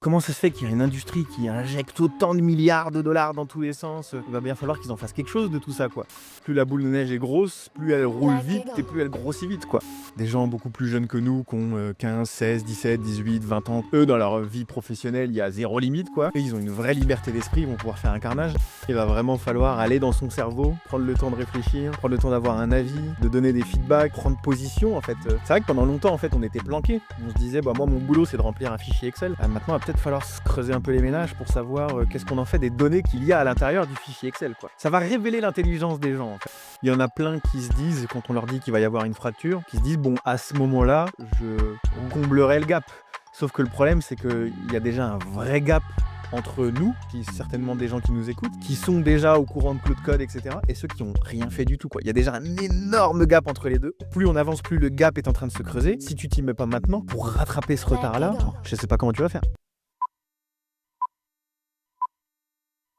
Comment ça se fait qu'il y a une industrie qui injecte autant de milliards de dollars dans tous les sens? Il va bien falloir qu'ils en fassent quelque chose de tout ça, quoi. Plus la boule de neige est grosse, plus elle roule vite et plus elle grossit vite, quoi. Des gens beaucoup plus jeunes que nous, qui ont 15, 16, 17, 18, 20 ans, eux, dans leur vie professionnelle, il y a zéro limite, quoi. Et ils ont une vraie liberté d'esprit, ils vont pouvoir faire un carnage. Il va vraiment falloir aller dans son cerveau, prendre le temps de réfléchir, prendre le temps d'avoir un avis, de donner des feedbacks, prendre position, en fait. C'est vrai que pendant longtemps, en fait, on était planqués. On se disait, bah moi, mon boulot, c'est de remplir un fichier Excel. Maintenant, il va peut-être falloir se creuser un peu les ménages pour savoir qu'est-ce qu'on en fait des données qu'il y a à l'intérieur du fichier Excel, quoi. Ça va révéler l'intelligence des gens, en fait. Il y en a plein qui se disent, quand on leur dit qu'il va y avoir une fracture, qui se disent, bon, à ce moment-là, je comblerai le gap. Sauf que le problème, c'est qu'il y a déjà un vrai gap entre nous, qui certainement des gens qui nous écoutent, qui sont déjà au courant de Cloud Code, etc., et ceux qui n'ont rien fait du tout, quoi. Il y a déjà un énorme gap entre les deux. Plus on avance, plus le gap est en train de se creuser. Si tu t'y mets pas maintenant, pour rattraper ce retard-là, je sais pas comment tu vas faire.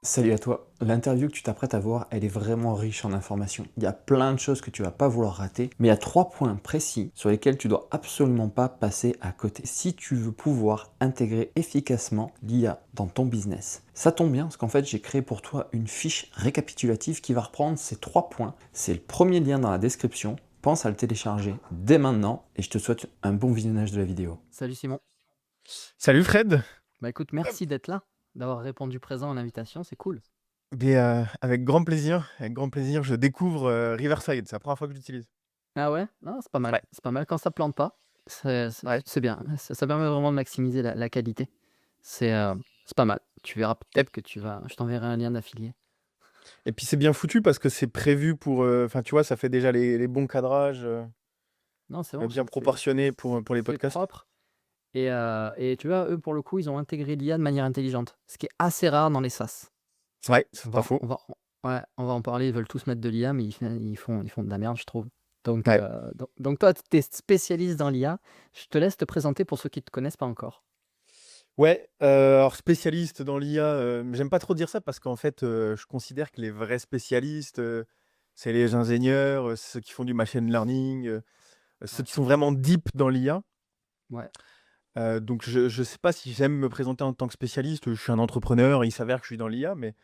Salut à toi, l'interview que tu t'apprêtes à voir, elle est vraiment riche en informations. Il y a plein de choses que tu vas pas vouloir rater, mais il y a 3 points précis sur lesquels tu dois absolument pas passer à côté si tu veux pouvoir intégrer efficacement l'IA dans ton business. Ça tombe bien parce qu'en fait j'ai créé pour toi une fiche récapitulative qui va reprendre ces 3 points. C'est le premier lien dans la description, pense à le télécharger dès maintenant et je te souhaite un bon visionnage de la vidéo. Salut Simon. Salut Fred. Bah écoute, merci d'être là, d'avoir répondu présent à l'invitation, c'est cool. Mais, avec grand plaisir, je découvre Riverside, c'est la première fois que je l'utilise. Ah ouais? Non, c'est pas mal. Ouais. C'est pas mal quand ça plante pas. Ouais. C'est bien. Ça permet vraiment de maximiser la qualité. C'est pas mal. Tu verras peut-être que je t'enverrai un lien d'affilié. Et puis c'est bien foutu parce que c'est prévu pour, enfin tu vois, ça fait déjà les bons cadrages, Non, c'est bon. bien proportionnés pour les C'est podcasts. propre. Et tu vois, eux, pour le coup, ils ont intégré l'IA de manière intelligente, ce qui est assez rare dans les SaaS. Ouais, c'est pas faux. Ouais, on va en parler. Ils veulent tous mettre de l'IA, mais ils font de la merde, je trouve. Donc, Ouais. toi, tu es spécialiste dans l'IA. Je te laisse te présenter pour ceux qui ne te connaissent pas encore. Ouais, alors spécialiste dans l'IA, j'aime pas trop dire ça parce qu'en fait, je considère que les vrais spécialistes, c'est les ingénieurs, ceux qui font du machine learning, ceux Ouais. qui sont vraiment deep dans l'IA. Ouais. Donc je sais pas si j'aime me présenter en tant que spécialiste, je suis un entrepreneur, il s'avère que je suis dans l'IA, mais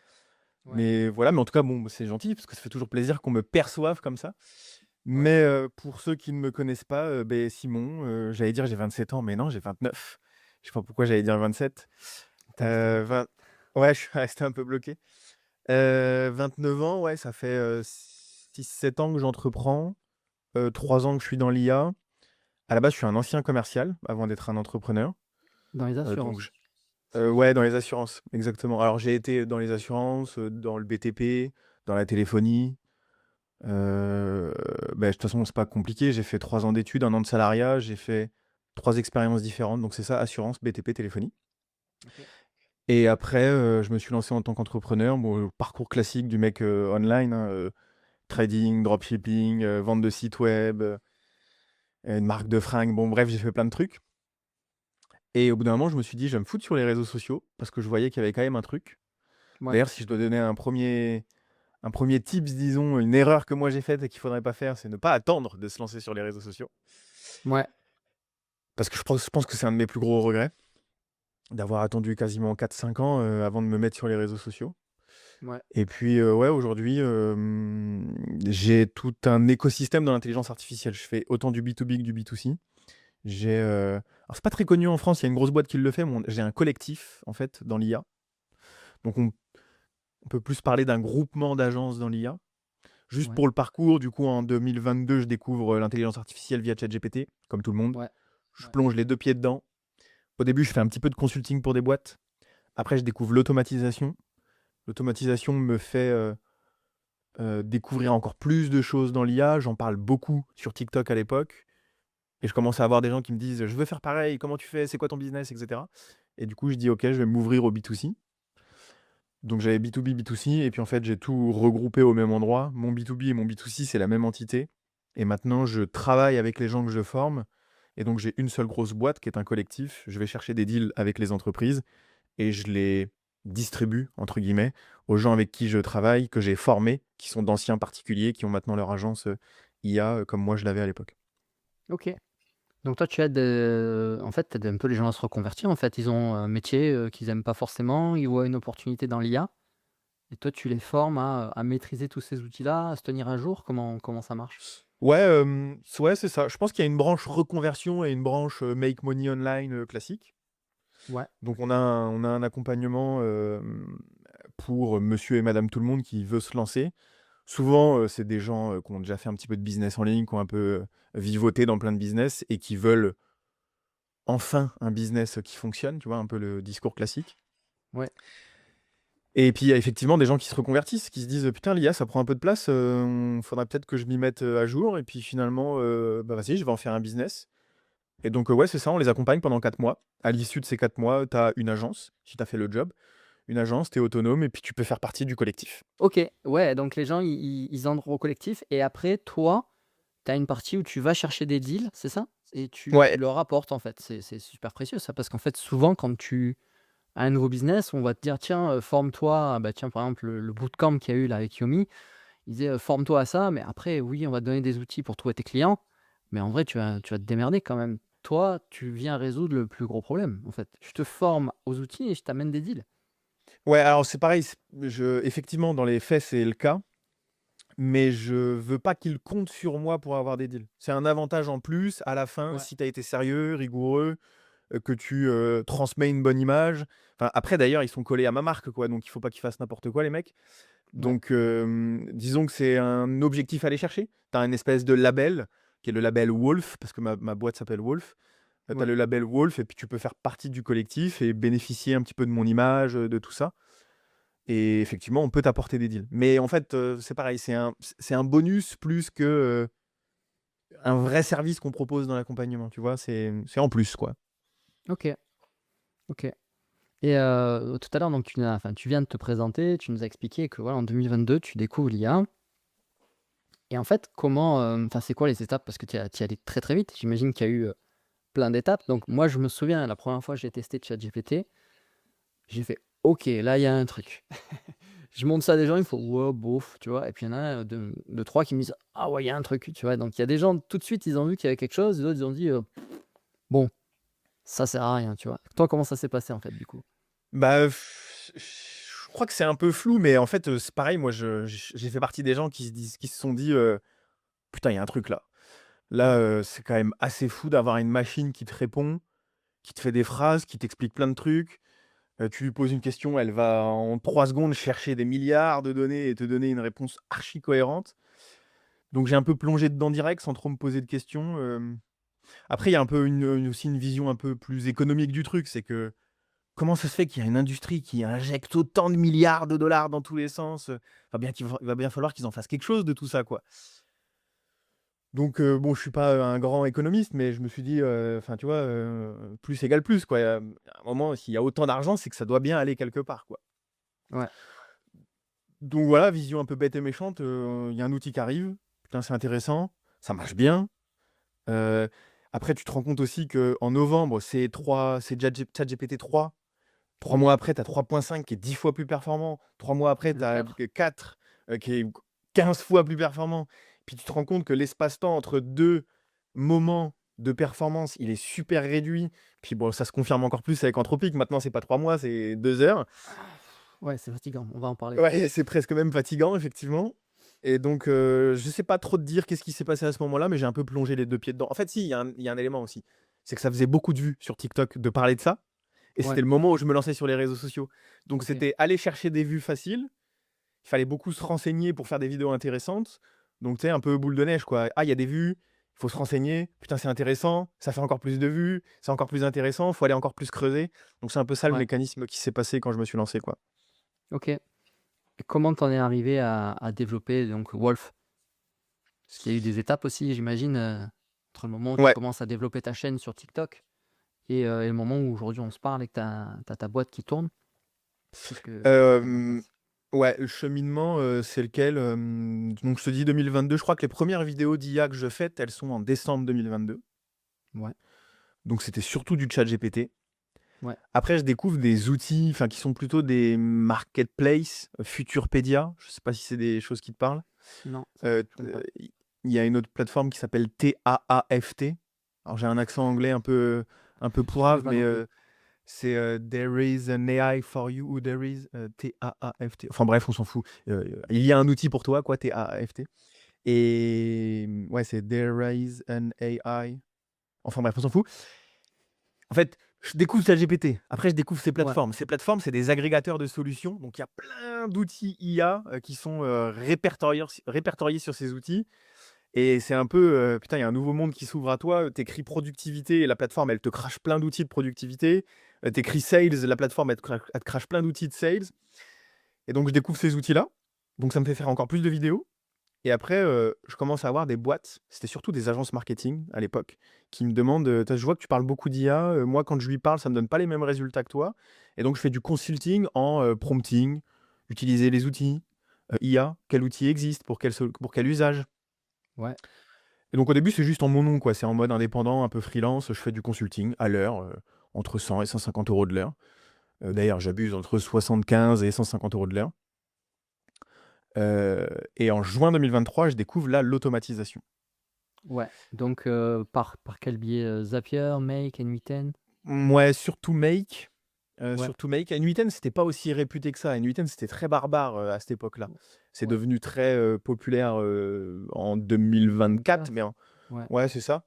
Ouais. mais voilà, mais en tout cas, bon, c'est gentil parce que ça fait toujours plaisir qu'on me perçoive comme ça. Mais pour ceux qui ne me connaissent pas, Simon, j'allais dire j'ai 27 ans, mais non, j'ai 29. Je sais pas pourquoi j'allais dire 27. T'es resté bloqué. 20 ouais, je suis resté un peu bloqué. 29 ans, ouais, ça fait, 6-7 ans que j'entreprends, 3 ans que je suis dans l'IA. À la base, je suis un ancien commercial avant d'être un entrepreneur. Dans les Donc assurances. ouais, dans les assurances, exactement. Alors j'ai été dans les assurances, dans le BTP, dans la téléphonie. De toute façon, c'est pas compliqué. J'ai fait 3 ans d'études, 1 an de salariat. J'ai fait 3 expériences différentes. Donc c'est ça, assurance, BTP, téléphonie. Ok. Et après, je me suis lancé en tant qu'entrepreneur. Bon, parcours classique du mec online, hein, trading, dropshipping, vente de sites web, une marque de fringues. Bon, bref, j'ai fait plein de trucs. Et au bout d'un moment, je me suis dit, je vais me foutre sur les réseaux sociaux parce que je voyais qu'il y avait quand même un truc. Ouais. D'ailleurs, si je dois donner un premier tips, disons, une erreur que moi j'ai faite et qu'il faudrait pas faire, c'est ne pas attendre de se lancer sur les réseaux sociaux. Ouais. Parce que je pense que c'est un de mes plus gros regrets, d'avoir attendu quasiment 4-5 ans avant de me mettre sur les réseaux sociaux. Ouais. Et puis, ouais, aujourd'hui, j'ai tout un écosystème dans l'intelligence artificielle. Je fais autant du B2B que du B2C. Alors, c'est pas très connu en France, il y a une grosse boîte qui le fait, mais j'ai un collectif, en fait, dans l'IA. Donc, on peut plus parler d'un groupement d'agences dans l'IA. Juste Ouais. pour le parcours, du coup, en 2022, je découvre l'intelligence artificielle via ChatGPT, comme tout le monde. Ouais. Je Ouais. plonge les 2 pieds dedans. Au début, je fais un petit peu de consulting pour des boîtes. Après, je découvre l'automatisation. L'automatisation me fait découvrir encore plus de choses dans l'IA. J'en parle beaucoup sur TikTok à l'époque. Et je commence à avoir des gens qui me disent: «Je veux faire pareil, comment tu fais? C'est quoi ton business?» et cetera. Et du coup, je dis: «OK, je vais m'ouvrir au B2C». Donc j'avais B2B, B2C et puis en fait, j'ai tout regroupé au même endroit. Mon B2B et mon B2C, c'est la même entité et maintenant je travaille avec les gens que je forme et donc j'ai une seule grosse boîte qui est un collectif. Je vais chercher des deals avec les entreprises et je les «distribue» entre guillemets aux gens avec qui je travaille, que j'ai formés, qui sont d'anciens particuliers, qui ont maintenant leur agence, IA, comme moi je l'avais à l'époque. Ok. Donc toi, tu aides, en fait, tu aides un peu les gens à se reconvertir, en fait. Ils ont un métier, qu'ils aiment pas forcément, ils voient une opportunité dans l'IA et toi, tu les formes à maîtriser tous ces outils-là, à se tenir à jour? Comment ça marche? Ouais, ouais, c'est ça. Je pense qu'il y a une branche reconversion et une branche, make money online, classique. Ouais, Donc on a un accompagnement, pour monsieur et madame tout le monde qui veut se lancer. Souvent, c'est des gens, qui ont déjà fait un petit peu de business en ligne, qui ont un peu, vivoté dans plein de business et qui veulent enfin un business, qui fonctionne, tu vois? Un peu le discours classique. ouais, Et puis il y a effectivement des gens qui se reconvertissent, qui se disent: «Putain l'IA ça prend un peu de place, faudrait peut-être que je m'y mette, à jour» et puis finalement, bah, vas-y je vais en faire un business. Et donc, ouais c'est ça, on les accompagne pendant 4 mois. À l'issue de ces 4 mois, tu as une agence, si tu as fait le job, une agence, tu es autonome et puis tu peux faire partie du collectif. OK, ouais, donc les gens, ils entrent au collectif et après, toi, tu as une partie où tu vas chercher des deals, c'est ça? Et tu Ouais, leur apportes, en fait. C'est super précieux ça, parce qu'en fait, souvent, quand tu as un nouveau business, on va te dire: «Tiens, forme-toi», bah, tiens, par exemple, le bootcamp qu'il y a eu là avec Yomi, il disait: «Forme-toi à ça, mais après, oui, on va te donner des outils pour trouver tes clients, mais en vrai, tu vas te démerder quand même». Toi, tu viens résoudre le plus gros problème, en fait. Je te forme aux outils et je t'amène des deals. ouais alors c'est pareil, effectivement dans les faits c'est le cas, mais je veux pas qu'ils comptent sur moi pour avoir des deals. C'est un avantage en plus à la fin Ouais, si tu as été sérieux, rigoureux, que tu, transmets une bonne image. Enfin après d'ailleurs ils sont collés à ma marque quoi, donc il faut pas qu'ils fassent n'importe quoi les mecs. ouais, Donc, disons que c'est un objectif à aller chercher. Tu as un espèce de label, qui est le label Wolf, parce que ma boîte s'appelle Wolf. Tu as ouais. le label Wolf et puis tu peux faire partie du collectif et bénéficier un petit peu de mon image, de tout ça. Et effectivement, on peut t'apporter des deals. Mais en fait, c'est pareil, c'est un bonus plus que, un vrai service qu'on propose dans l'accompagnement, tu vois? C'est en plus, quoi. OK, OK. Et tout à l'heure, donc tu viens de te présenter, tu nous as expliqué que voilà, en 2022, tu découvres l'IA. Et en fait, c'est quoi les étapes? Parce que tu y allé très, très vite. J'imagine qu'il y a eu, plein d'étapes. Donc moi, je me souviens, la première fois que j'ai testé ChatGPT, j'ai fait: «OK, là, il y a un truc». Je montre ça à des gens, ils me font: «Ouais, bof», tu vois? Et puis il y en a, 2-3 qui me disent: «Ah ouais, il y a un truc», tu vois? Donc il y a des gens, tout de suite, ils ont vu qu'il y avait quelque chose, les autres, ils ont dit: «Bon, ça sert à rien», tu vois? Toi, comment ça s'est passé, en fait, du coup? Bah, je crois que c'est un peu flou, mais en fait, c'est pareil, moi, j'ai fait partie des gens qui se sont dit, «Putain, il y a un truc là». Là, Ouais, c'est quand même assez fou d'avoir une machine qui te répond, qui te fait des phrases, qui t'explique plein de trucs. Tu lui poses une question, elle va en 3 secondes chercher des milliards de données et te donner une réponse archi cohérente. Donc j'ai un peu plongé dedans direct sans trop me poser de questions, Après il y a un peu aussi une vision un peu plus économique du truc. C'est que comment ça se fait qu'il y a une industrie qui injecte autant de milliards de dollars dans tous les sens, il va bien falloir qu'ils en fassent quelque chose de tout ça, quoi. Donc bon, je suis pas, un grand économiste, mais je me suis dit, enfin, tu vois, plus égale plus, quoi. À un moment, s'il y a autant d'argent, c'est que ça doit bien aller quelque part, quoi. ouais, Donc voilà, vision un peu bête et méchante, il y a un outil qui arrive, putain, c'est intéressant, ça marche bien. Heu, Après tu te rends compte aussi qu'en novembre, c'est ChatGPT 3. 3 mois après, tu as 3.5 qui est 10 fois plus performant. 3 mois après, le tu as 4. 4, qui est 15 fois plus performant. Puis tu te rends compte que l'espace-temps entre 2 moments de performance, il est super réduit. Puis bon, ça se confirme encore plus avec Anthropic. Maintenant, c'est pas 3 mois, c'est 2 heures. Ouais, c'est fatigant, on va en parler. Ouais, c'est presque même fatigant, effectivement. Et donc, je sais pas trop te dire qu'est-ce qui s'est passé à ce moment-là, mais j'ai un peu plongé les 2 pieds dedans. En fait, si, il y a un élément aussi. C'est que ça faisait beaucoup de vues sur TikTok de parler de ça. Et Ouais, c'était le moment où je me lançais sur les réseaux sociaux. Donc OK. c'était aller chercher des vues faciles. Il fallait beaucoup se renseigner pour faire des vidéos intéressantes. Donc tu sais, un peu boule de neige, quoi. Ah, il y a des vues, il faut se renseigner. Putain, c'est intéressant, ça fait encore plus de vues, c'est encore plus intéressant, il faut aller encore plus creuser. Donc c'est un peu ça le Ouais, mécanisme qui s'est passé quand je me suis lancé, quoi. OK. Et comment t'en es arrivé à développer donc Wolf? Parce qu'il y a eu des étapes aussi, j'imagine, entre le moment où tu Ouais. commences à développer ta chaîne sur TikTok et le moment où aujourd'hui on se parle et que tu as ta boîte qui tourne. Qu'est-ce qui s'est mis en Hem, place? ouais, le cheminement, c'est lequel? Donc je te dis 2022, je crois que les premières vidéos d'IA que je fais, elles sont en décembre 2022. Ouais, Donc c'était surtout du ChatGPT. ouais, Après, je découvre des outils, enfin, qui sont plutôt des marketplaces, Futurpedia, je sais pas si c'est des choses qui te parlent? non, ça T je connais pas. Il y a une autre plateforme qui s'appelle TAAFT, Alors j'ai un accent anglais un peu Je connais pourrave, pas mais non plus. c'est There is an AI for you ou There is T-A-A-F-T. Enfin bref, on s'en fout. Il y a un outil pour toi, quoi, T-A-A-F-T. Et ouais, c'est There is an AI. Enfin bref, on s'en fout. En fait, je découvre ChatGPT. Après, je découvre ces Ouais, plateformes. Ces plateformes, c'est des agrégateurs de solutions. Donc, il y a plein d'outils IA qui sont répertoriés sur ces outils. Et c'est un peu, putain, il y a un nouveau monde qui s'ouvre à toi. T'écris productivité et la plateforme, elle te crache plein d'outils de productivité. T'écris sales, la plateforme, elle te crache plein d'outils de sales. Et donc, je découvre ces outils-là. Donc, ça me fait faire encore plus de vidéos. Et après, je commence à avoir des boîtes, c'était surtout des agences marketing à l'époque, qui me demandent, «Je vois que tu parles beaucoup d'IA, moi quand je lui parle, ça me donne pas les mêmes résultats que toi». Et donc je fais du consulting en, prompting, utiliser les outils, IA, quel outil existe, pour quel usage. ouais. Et donc au début, c'est juste en mon nom, quoi, c'est en mode indépendant, un peu freelance, je fais du consulting à l'heure, entre 100 et 150 € de l'heure. D'ailleurs, j'abuse, entre 75 et 150 € de l'heure. Et en juin 2023, je découvre l'automatisation. Ouais. Donc, par quel biais? Zapier, Make, N8N? Ouais, surtout Make. Ouais. Surtout Make. N8N, c'était pas aussi réputé que ça. N8N, c'était très barbare à cette époque-là. C'est Ouais. devenu très populaire en 2024, 24. mais Ouais. ouais, c'est ça.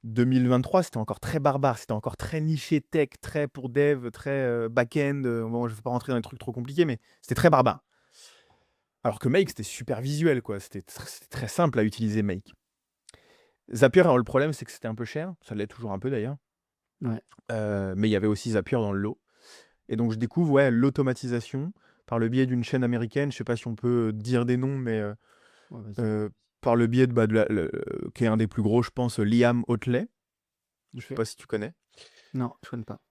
2023, c'était encore très barbare. C'était encore très niché tech, très pour dev, très back-end. Bon, je ne vais pas rentrer dans des trucs trop compliqués, mais c'était très barbare. Alors que Make, c'était super visuel, quoi. C'était très simple à utiliser, Make. Zapier, alors le problème, c'est que c'était un peu cher. Ça l'est toujours un peu d'ailleurs. Ouais. Mais il y avait aussi Zapier dans le lot. Et donc je découvre ouais, l'automatisation par le biais d'une chaîne américaine. Je sais pas si on peut dire des noms, mais Ouais, vas-y. par le biais de qui est un des plus gros, je pense, Liam Hotley. Je sais OK. pas si tu connais. Non, je connais pas.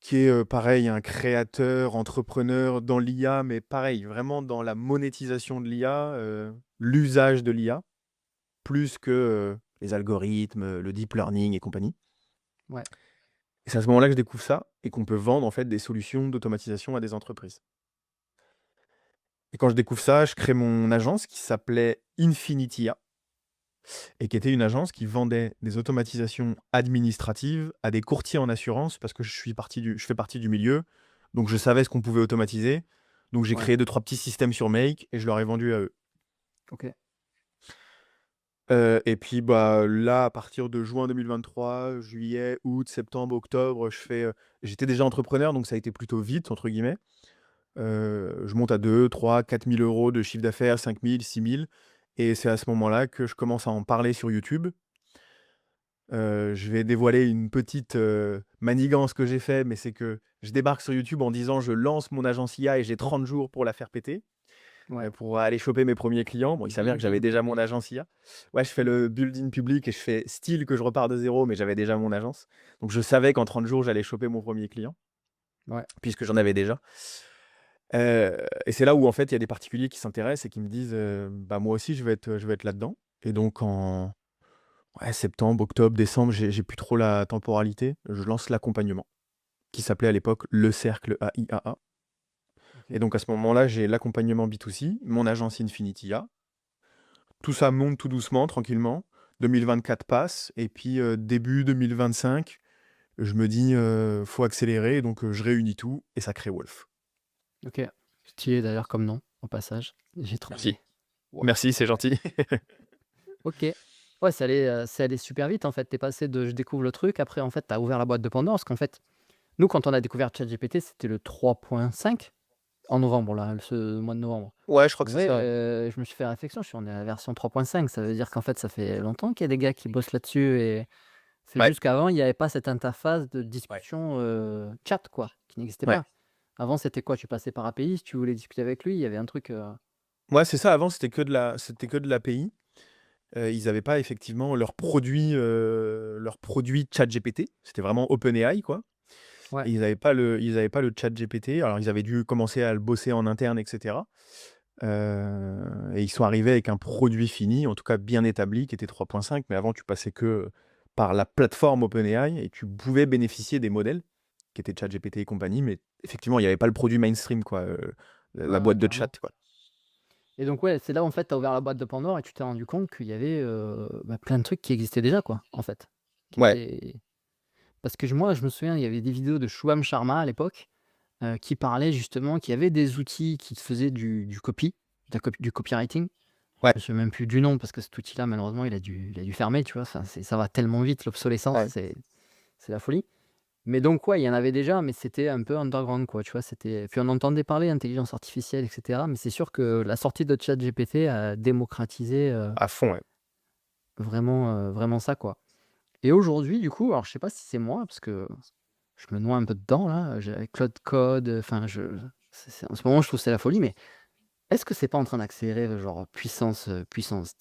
Qui est pareil, un créateur, entrepreneur dans l'IA, mais pareil, vraiment dans la monétisation de l'IA, l'usage de l'IA, plus que les algorithmes, le deep learning et compagnie. Ouais. Et c'est à ce moment-là que je découvre ça et qu'on peut vendre en fait des solutions d'automatisation à des entreprises. Et quand je découvre ça, je crée mon agence qui s'appelait Infinitia et qui était une agence qui vendait des automatisations administratives à des courtiers en assurance parce que je fais partie du milieu, donc je savais ce qu'on pouvait automatiser. Donc j'ai Ouais. créé 2-3 petits systèmes sur Make et je leur ai vendu à eux. OK. Et puis bah là, à partir de juin 2023, juillet, août, septembre, octobre, j'étais déjà entrepreneur, donc ça a été plutôt vite entre guillemets. Je monte à 2 3 4 000 € de chiffre d'affaires, 5 000, 6 000 et c'est à ce moment-là que je commence à en parler sur YouTube. Je vais dévoiler une petite, manigance que j'ai fait, mais c'est que je débarque sur YouTube en disant: «Je lance mon agence IA et j'ai 30 jours pour la faire péter, Ouais. pour aller choper mes premiers clients». Bon, il s'avère que j'avais Building. déjà mon agence IA. Ouais, je fais le building public et je fais style que je repars de zéro, mais j'avais déjà mon agence. Donc je savais qu'en 30 jours, j'allais choper mon premier client, Ouais. puisque j'en avais déjà. Et c'est là où en fait, il y a des particuliers qui s'intéressent et qui me disent, «Bah, moi aussi je vais être là-dedans». Et donc en ouais, septembre, octobre, décembre, j'ai plus trop la temporalité, je lance l'accompagnement, qui s'appelait à l'époque Le Cercle AIAA. Et OK. donc à ce moment-là, j'ai l'accompagnement B2C, mon agence Infinitia. Tout ça monte tout doucement, tranquillement. 2024 passe et puis, début 2025, je me dis: «Faut accélérer», donc je réunis tout et ça crée Wolf. OK. Stylé d'ailleurs comme nom, au passage. J'ai Merci. trouvé. Wow. Merci, c'est gentil. OK. Ouais, c'est allé super vite en fait. Tu es passé de: «Je découvre le truc», après en fait, tu as ouvert la boîte de Pandore. Parce qu'en fait, nous quand on a découvert ChatGPT, c'était le 3.5 en novembre là, ce mois de novembre. Ouais, je crois En que c'est vrai, ça, ouais. je me suis fait la réflexion, je suis: «On est à la version 3.5». Ça veut dire qu'en fait, ça fait longtemps qu'il y a des gars qui bossent là-dessus et c'est Ouais, juste qu'avant, il y avait pas cette interface de ouais, discussion, chat quoi, qui n'existait ouais. pas. Avant, c'était quoi? Tu passais par API, si tu voulais discuter avec lui, il y avait un truc, Ouais, c'est ça, avant c'était que de l'API. Ils avaient pas effectivement leur produit ChatGPT. C'était vraiment OpenAI, quoi. ouais, Et ils avaient pas le ChatGPT. Alors ils avaient dû commencer à le bosser en interne et cetera. Et ils sont arrivés avec un produit fini, en tout cas bien établi, qui était 3.5, mais avant tu passais que par la plateforme OpenAI et tu pouvais bénéficier des modèles qui étaient ChatGPT et compagnie, mais effectivement, il y avait pas le produit mainstream, quoi, la ouais, ouais, boîte de chat, carrément. quoi. Et donc ouais, c'est là, en fait, tu as ouvert la boîte de Pandore et tu t'es rendu compte qu'il y avait, bah, plein de trucs qui existaient déjà, quoi, en fait. qui Ouais, était parce que moi, je me souviens, il y avait des vidéos de Shubham Sharma à l'époque, qui parlait justement qu'il y avait des outils qui te faisaient du copy, du copywriting. Je ouais, me souviens même plus du nom parce que cet outil-là, malheureusement, il a dû fermer, tu vois? Enfin, ça va tellement vite, l'obsolescence, ouais. c'est la folie. Mais donc ouais, il y en avait déjà, mais c'était un peu underground, quoi, tu vois? Puis on entendait parler d'intelligence artificielle et cetera, mais c'est sûr que la sortie de ChatGPT a démocratisé, À fond, ouais. vraiment ça, quoi. Et aujourd'hui, du coup, alors je sais pas si c'est moi, parce que je me noie un peu dedans là, j'ai avec Claude Code, enfin en ce moment, je trouve que c'est la folie, mais est-ce que c'est pas en train d'accélérer, genre puissance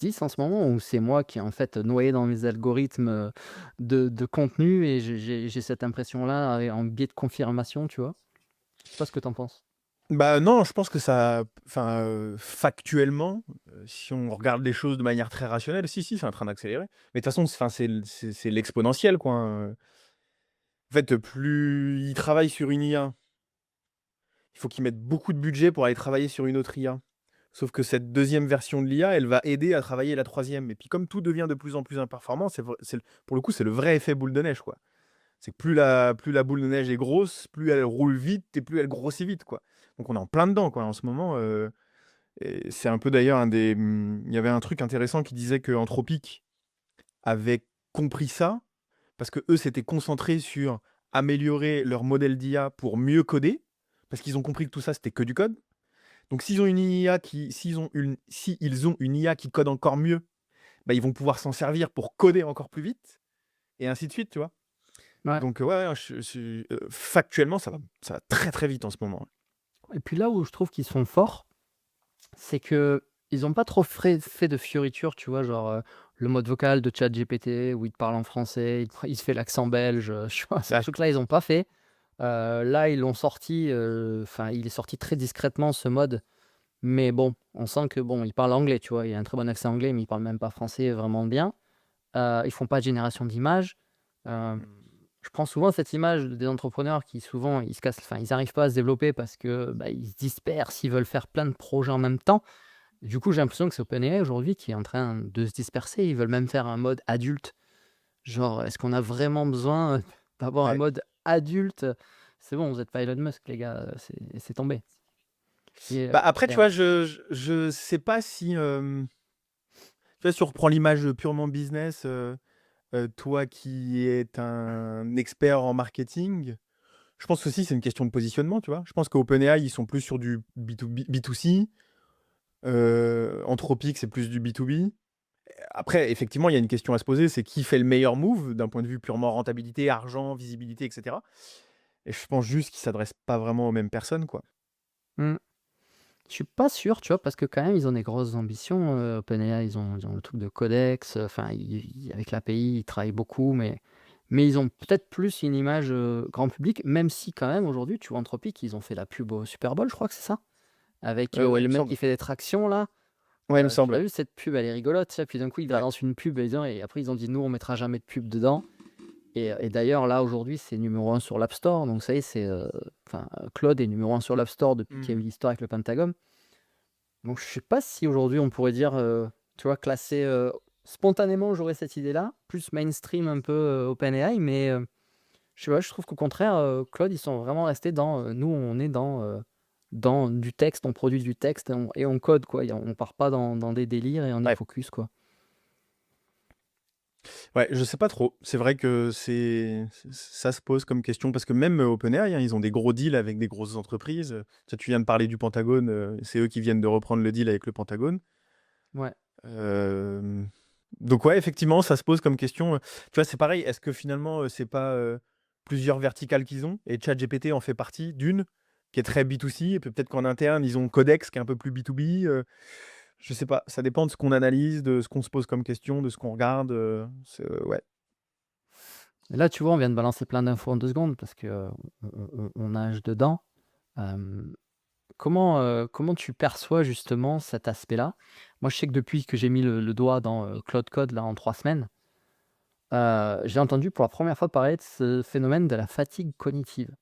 10 en ce moment? Ou c'est moi qui est en fait noyé dans mes algorithmes, de contenu et j'ai cette impression-là en biais de confirmation, tu vois? Je sais pas ce que tu en penses? Bah, non, je pense que ça enfin, factuellement, si on regarde les choses de manière très rationnelle, si, si, c'est en train d'accélérer. Mais de toute façon, c'est l'exponentiel, quoi, hein. En fait, plus ils travaillent sur une IA, il faut qu'ils mettent beaucoup de budget pour aller travailler sur une autre IA. Sauf que cette deuxième version de l'IA, elle va aider à travailler la troisième. Et puis comme tout devient de plus en plus imperformant, pour le coup, c'est le vrai effet boule de neige, quoi. C'est que plus la boule de neige est grosse, plus elle roule vite et plus elle grossit vite, quoi. Donc on est en plein dedans, quoi, en ce moment. Et c'est un peu d'ailleurs il y avait un truc intéressant qui disait que Anthropic avait compris ça, parce que eux s'étaient concentrés sur améliorer leur modèle d'IA pour mieux coder, parce qu'ils ont compris que tout ça, c'était que du code. Donc s'ils ont une IA s'ils ont une IA qui code encore mieux, bah, ils vont pouvoir s'en servir pour coder encore plus vite, et ainsi de suite, tu vois? Ouais. Donc ouais, ouais, factuellement, ça va très, très vite en ce moment. Et puis là où je trouve qu'ils sont forts, c'est que ils ont pas trop fait de fioritures, tu vois? Genre, le mode vocal de ChatGPT où il te parle en français, il se fait l'accent belge, tu vois? Ce Ouais, truc-là, ils ont pas fait. Là, ils l'ont sorti, enfin, il est sorti très discrètement ce mode, mais bon, on sent que bon, il parle anglais, tu vois? Il a un très bon accent anglais, mais il parle même pas français vraiment bien. Ils font pas de génération d'images. Hem, je prends souvent cette image des entrepreneurs qui souvent ils se cassent enfin, ils arrivent pas à se développer parce que, bah, ils se dispersent, ils veulent faire plein de projets en même temps. Du coup, j'ai l'impression que c'est OpenAI aujourd'hui qui est en train de se disperser. Ils veulent même faire un mode adulte. Genre, est-ce qu'on a vraiment besoin, d'avoir un ouais. mode adulte? C'est bon, vous êtes pas Elon Musk les gars, c'est tombé. Et Bah, après, tu vois, je sais pas si, tu vois, si on reprend l'image purement business, toi qui es un expert en marketing, je pense aussi c'est une question de positionnement, tu vois? Je pense qu'OpenAI, ils sont plus sur du B2C, Anthropic, c'est plus du B2B. Après, effectivement, il y a une question à se poser, c'est qui fait le meilleur move d'un point de vue purement rentabilité, argent, visibilité, et cetera. Et je pense juste qu'ils s'adressent pas vraiment aux mêmes personnes, quoi. mmh, je suis pas sûr, tu vois? Parce que quand même, ils ont des grosses ambitions, OpenAI, ils ont le truc de Codex, enfin, avec l'API, ils travaillent beaucoup, mais ils ont peut-être plus une image, grand public, même si quand même aujourd'hui, tu vois, Anthropic, ils ont fait la pub au Super Bowl, je crois que c'est ça? Avec, Il le me mec semble. qui fait des tractions là. Ouais, il me Tu l'as semble. vu cette pub? Elle est rigolote, tu sais? Puis d'un coup, ils Ouais. balancent une pub et après ils ont dit: «Nous, on mettra jamais de pub dedans». Et d'ailleurs, là, aujourd'hui, c'est numéro un sur l'App Store, donc ça y est, enfin, Claude est numéro un sur l'App Store depuis qu'il y a eu Mmh. l'histoire avec le Pentagone. Donc je sais pas si aujourd'hui on pourrait dire, tu vois, classer, spontanément, j'aurais cette idée-là, plus mainstream un peu, OpenAI, mais je sais pas, je trouve qu'au contraire, Claude, ils sont vraiment restés dans, nous, on est dans du texte, on produit du texte et on code, quoi. On part pas dans des délires et on est Ouais. focus, quoi. Ouais, je sais pas trop. C'est vrai que ça se pose comme question parce que même OpenAI, hein, ils ont des gros deals avec des grosses entreprises. Tu viens de parler du Pentagone, c'est eux qui viennent de reprendre le deal avec le Pentagone. Ouais. Hem, donc ouais, effectivement, ça se pose comme question, tu vois, c'est pareil, est-ce que finalement, c'est pas, plusieurs verticales qu'ils ont et ChatGPT en fait partie d'une, qui est très B2C et puis peut-être qu'en interne, ils ont Codex qui est un peu plus B2B, je sais pas, ça dépend de ce qu'on analyse, de ce qu'on se pose comme question, de ce qu'on regarde, ouais. Et là, tu vois, on vient de balancer plein d'infos en 2 secondes parce que, on nage dedans. Hem, comment tu perçois justement cet aspect-là? Moi, je sais que depuis que j'ai mis le doigt dans, Claude Code là en 3 semaines, j'ai entendu pour la première fois parler de ce phénomène de la fatigue cognitive.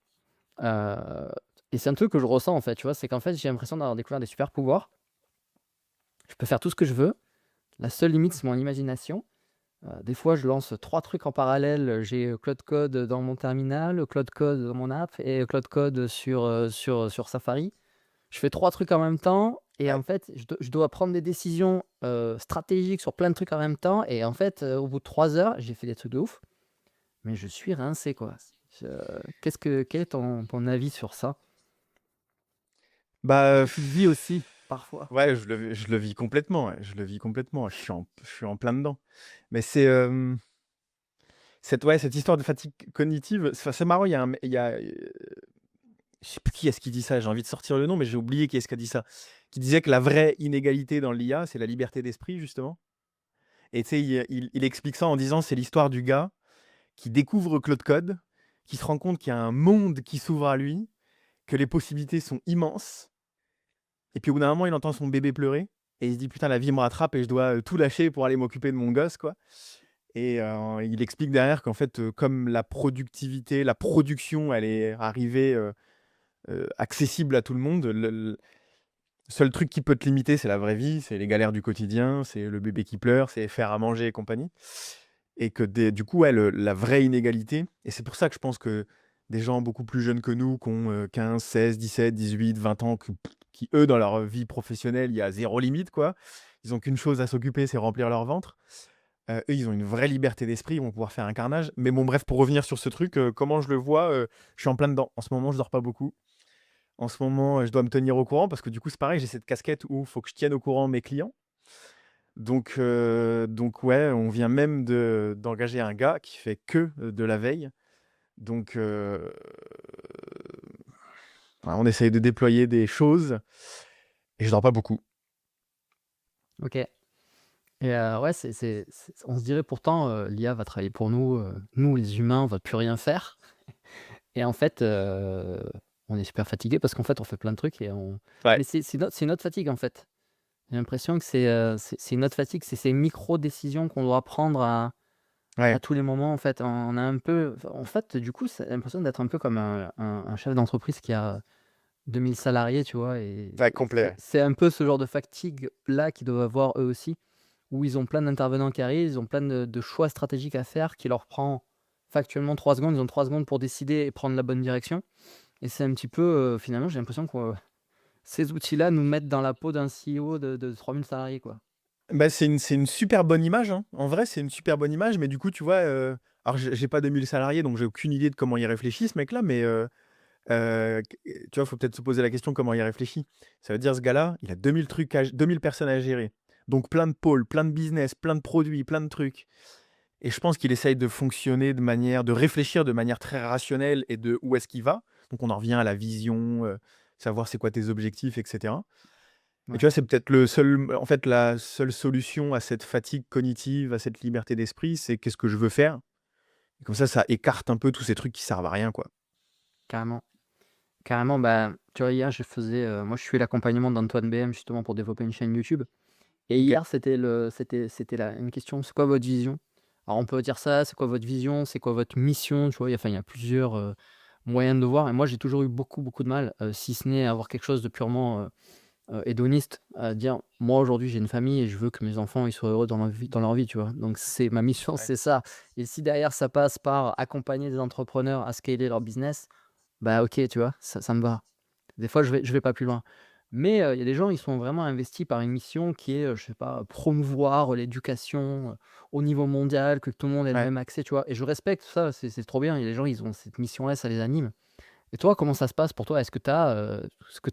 Heu et c'est un truc que je ressens en fait, tu vois? C'est qu'en fait, j'ai l'impression d'avoir découvert des super pouvoirs. Je peux faire tout ce que je veux. La seule limite, c'est mon imagination. Des fois, je lance 3 trucs en parallèle. J'ai, Claude Code dans mon terminal, Claude Code dans mon app et Claude Code sur Safari. Je fais 3 trucs en même temps et Ouais. en fait, je dois prendre des décisions, stratégiques sur plein de trucs en même temps et en fait, au bout de 3 heures, j'ai fait des trucs de ouf, mais je suis rincé, quoi. Je quel est ton avis sur ça? Est-ce Bah, que tu le vis aussi, parfois? ouais, je le vis complètement, ouais, je le vis complètement. Je suis en plein dedans. Mais c'est, cette histoire de fatigue cognitive, c'est marrant, je sais plus qui est-ce qui dit ça, j'ai envie de sortir le nom, mais j'ai oublié qui est-ce qui a dit ça. Qui disait que la vraie inégalité dans l'IA, c'est la liberté d'esprit, justement. Et tu sais, il explique ça en disant, c'est l'histoire du gars qui découvre Claude Code, qui se rend compte qu'il y a un monde qui s'ouvre à lui, que les possibilités sont immenses. Et puis au bout d'un moment, il entend son bébé pleurer et il se dit: «Putain, la vie me rattrape et je dois, tout lâcher pour aller m'occuper de mon gosse, quoi». Et il explique derrière qu'en fait, comme la productivité, la production, elle est arrivée, accessible à tout le monde, le seul truc qui peut te limiter, c'est la vraie vie, c'est les galères du quotidien, c'est le bébé qui pleure, c'est faire à manger et compagnie. Et que du coup, ouais, la vraie inégalité, et c'est pour ça que je pense que des gens beaucoup plus jeunes que nous, qui ont 15, 16, 17, 18, 20 ans, qui, eux, dans leur vie professionnelle, il y a zéro limite, quoi. Ils n'ont qu'une chose à s'occuper, c'est remplir leur ventre. Eux, ils ont une vraie liberté d'esprit, ils vont pouvoir faire un carnage. Mais bon, bref, pour revenir sur ce truc, comment je le vois, je suis en plein dedans. En ce moment, je dors pas beaucoup. En ce moment, je dois me tenir au courant parce que du coup, c'est pareil, j'ai cette casquette où il faut que je tienne au courant mes clients. Donc ouais, on vient même d'engager un gars qui fait que de la veille. Donc voilà, on essaye de déployer des choses et je dors pas beaucoup. OK. Et ouais, on se dirait pourtant, l'IA va travailler pour nous, nous les humains, on va plus rien faire et en fait, on est super fatigué parce qu'en fait, on fait plein de trucs Ouais, mais c'est notre fatigue, en fait. J'ai l'impression que c'est notre fatigue, c'est ces micro-décisions qu'on doit prendre à ouais, tous les moments, en fait. On a un peu en fait, du coup, c'est l'impression d'être un peu comme un chef d'entreprise qui a 2 000 salariés, tu vois? Et ouais, c'est complet. c'est un peu ce genre de fatigue-là qu'ils doivent avoir eux aussi. Où ils ont plein d'intervenants qui arrivent, ils ont plein de choix stratégiques à faire qui leur prend factuellement 3 secondes. Ils ont 3 secondes pour décider et prendre la bonne direction et c'est un petit peu, finalement, j'ai l'impression que ces outils-là nous mettent dans la peau d'un CEO de 3 000 salariés, quoi. Bah, c'est une super bonne image, hein. En vrai, c'est une super bonne image, mais du coup, tu vois, alors j'ai pas 2000 salariés, donc j'ai aucune idée de comment il réfléchit, ce mec-là, mais tu vois, faut peut-être se poser la question comment il réfléchit. Ça veut dire, ce gars-là, il a 2000 trucs 2000 personnes à gérer. Donc plein de pôles, plein de business, plein de produits, plein de trucs. Et je pense qu'il essaye de réfléchir de manière très rationnelle et de où est-ce qu'il va. Donc on en revient à la vision, savoir c'est quoi tes objectifs, etc. Et Ouais, tu vois, c'est peut-être en fait, la seule solution à cette fatigue cognitive, à cette liberté d'esprit, c'est qu'est-ce que je veux faire. Et comme ça écarte un peu tous ces trucs qui servent à rien, quoi. carrément. Carrément, bah, tu vois, hier, moi, je suis l'accompagnement d'Antoine BM, justement, pour développer une chaîne YouTube et Ok. hier, c'était une question: «C'est quoi votre vision?» Alors on peut dire ça: «C'est quoi votre vision? C'est quoi votre mission?» Tu vois? Il y a plusieurs, moyens de le voir et moi, j'ai toujours eu beaucoup, beaucoup de mal, si ce n'est à avoir quelque chose de purement, hédoniste, à dire: «Moi, aujourd'hui, j'ai une famille et je veux que mes enfants, ils soient heureux dans leur vie», tu vois? Donc c'est ma mission, Ouais. c'est ça et si derrière ça passe par accompagner des entrepreneurs à scaler leur business, bah, OK, tu vois? Ça me va. Des fois, je vais pas plus loin. Mais, il y a des gens, ils sont vraiment investis par une mission qui est, je sais pas, promouvoir l'éducation, au niveau mondial, que tout le monde ait le Ouais. même accès, tu vois? Et je respecte ça, c'est trop bien. Il y a des gens, ils ont cette mission-là, ça les anime. Et toi, comment ça se passe pour toi? Est-ce que tu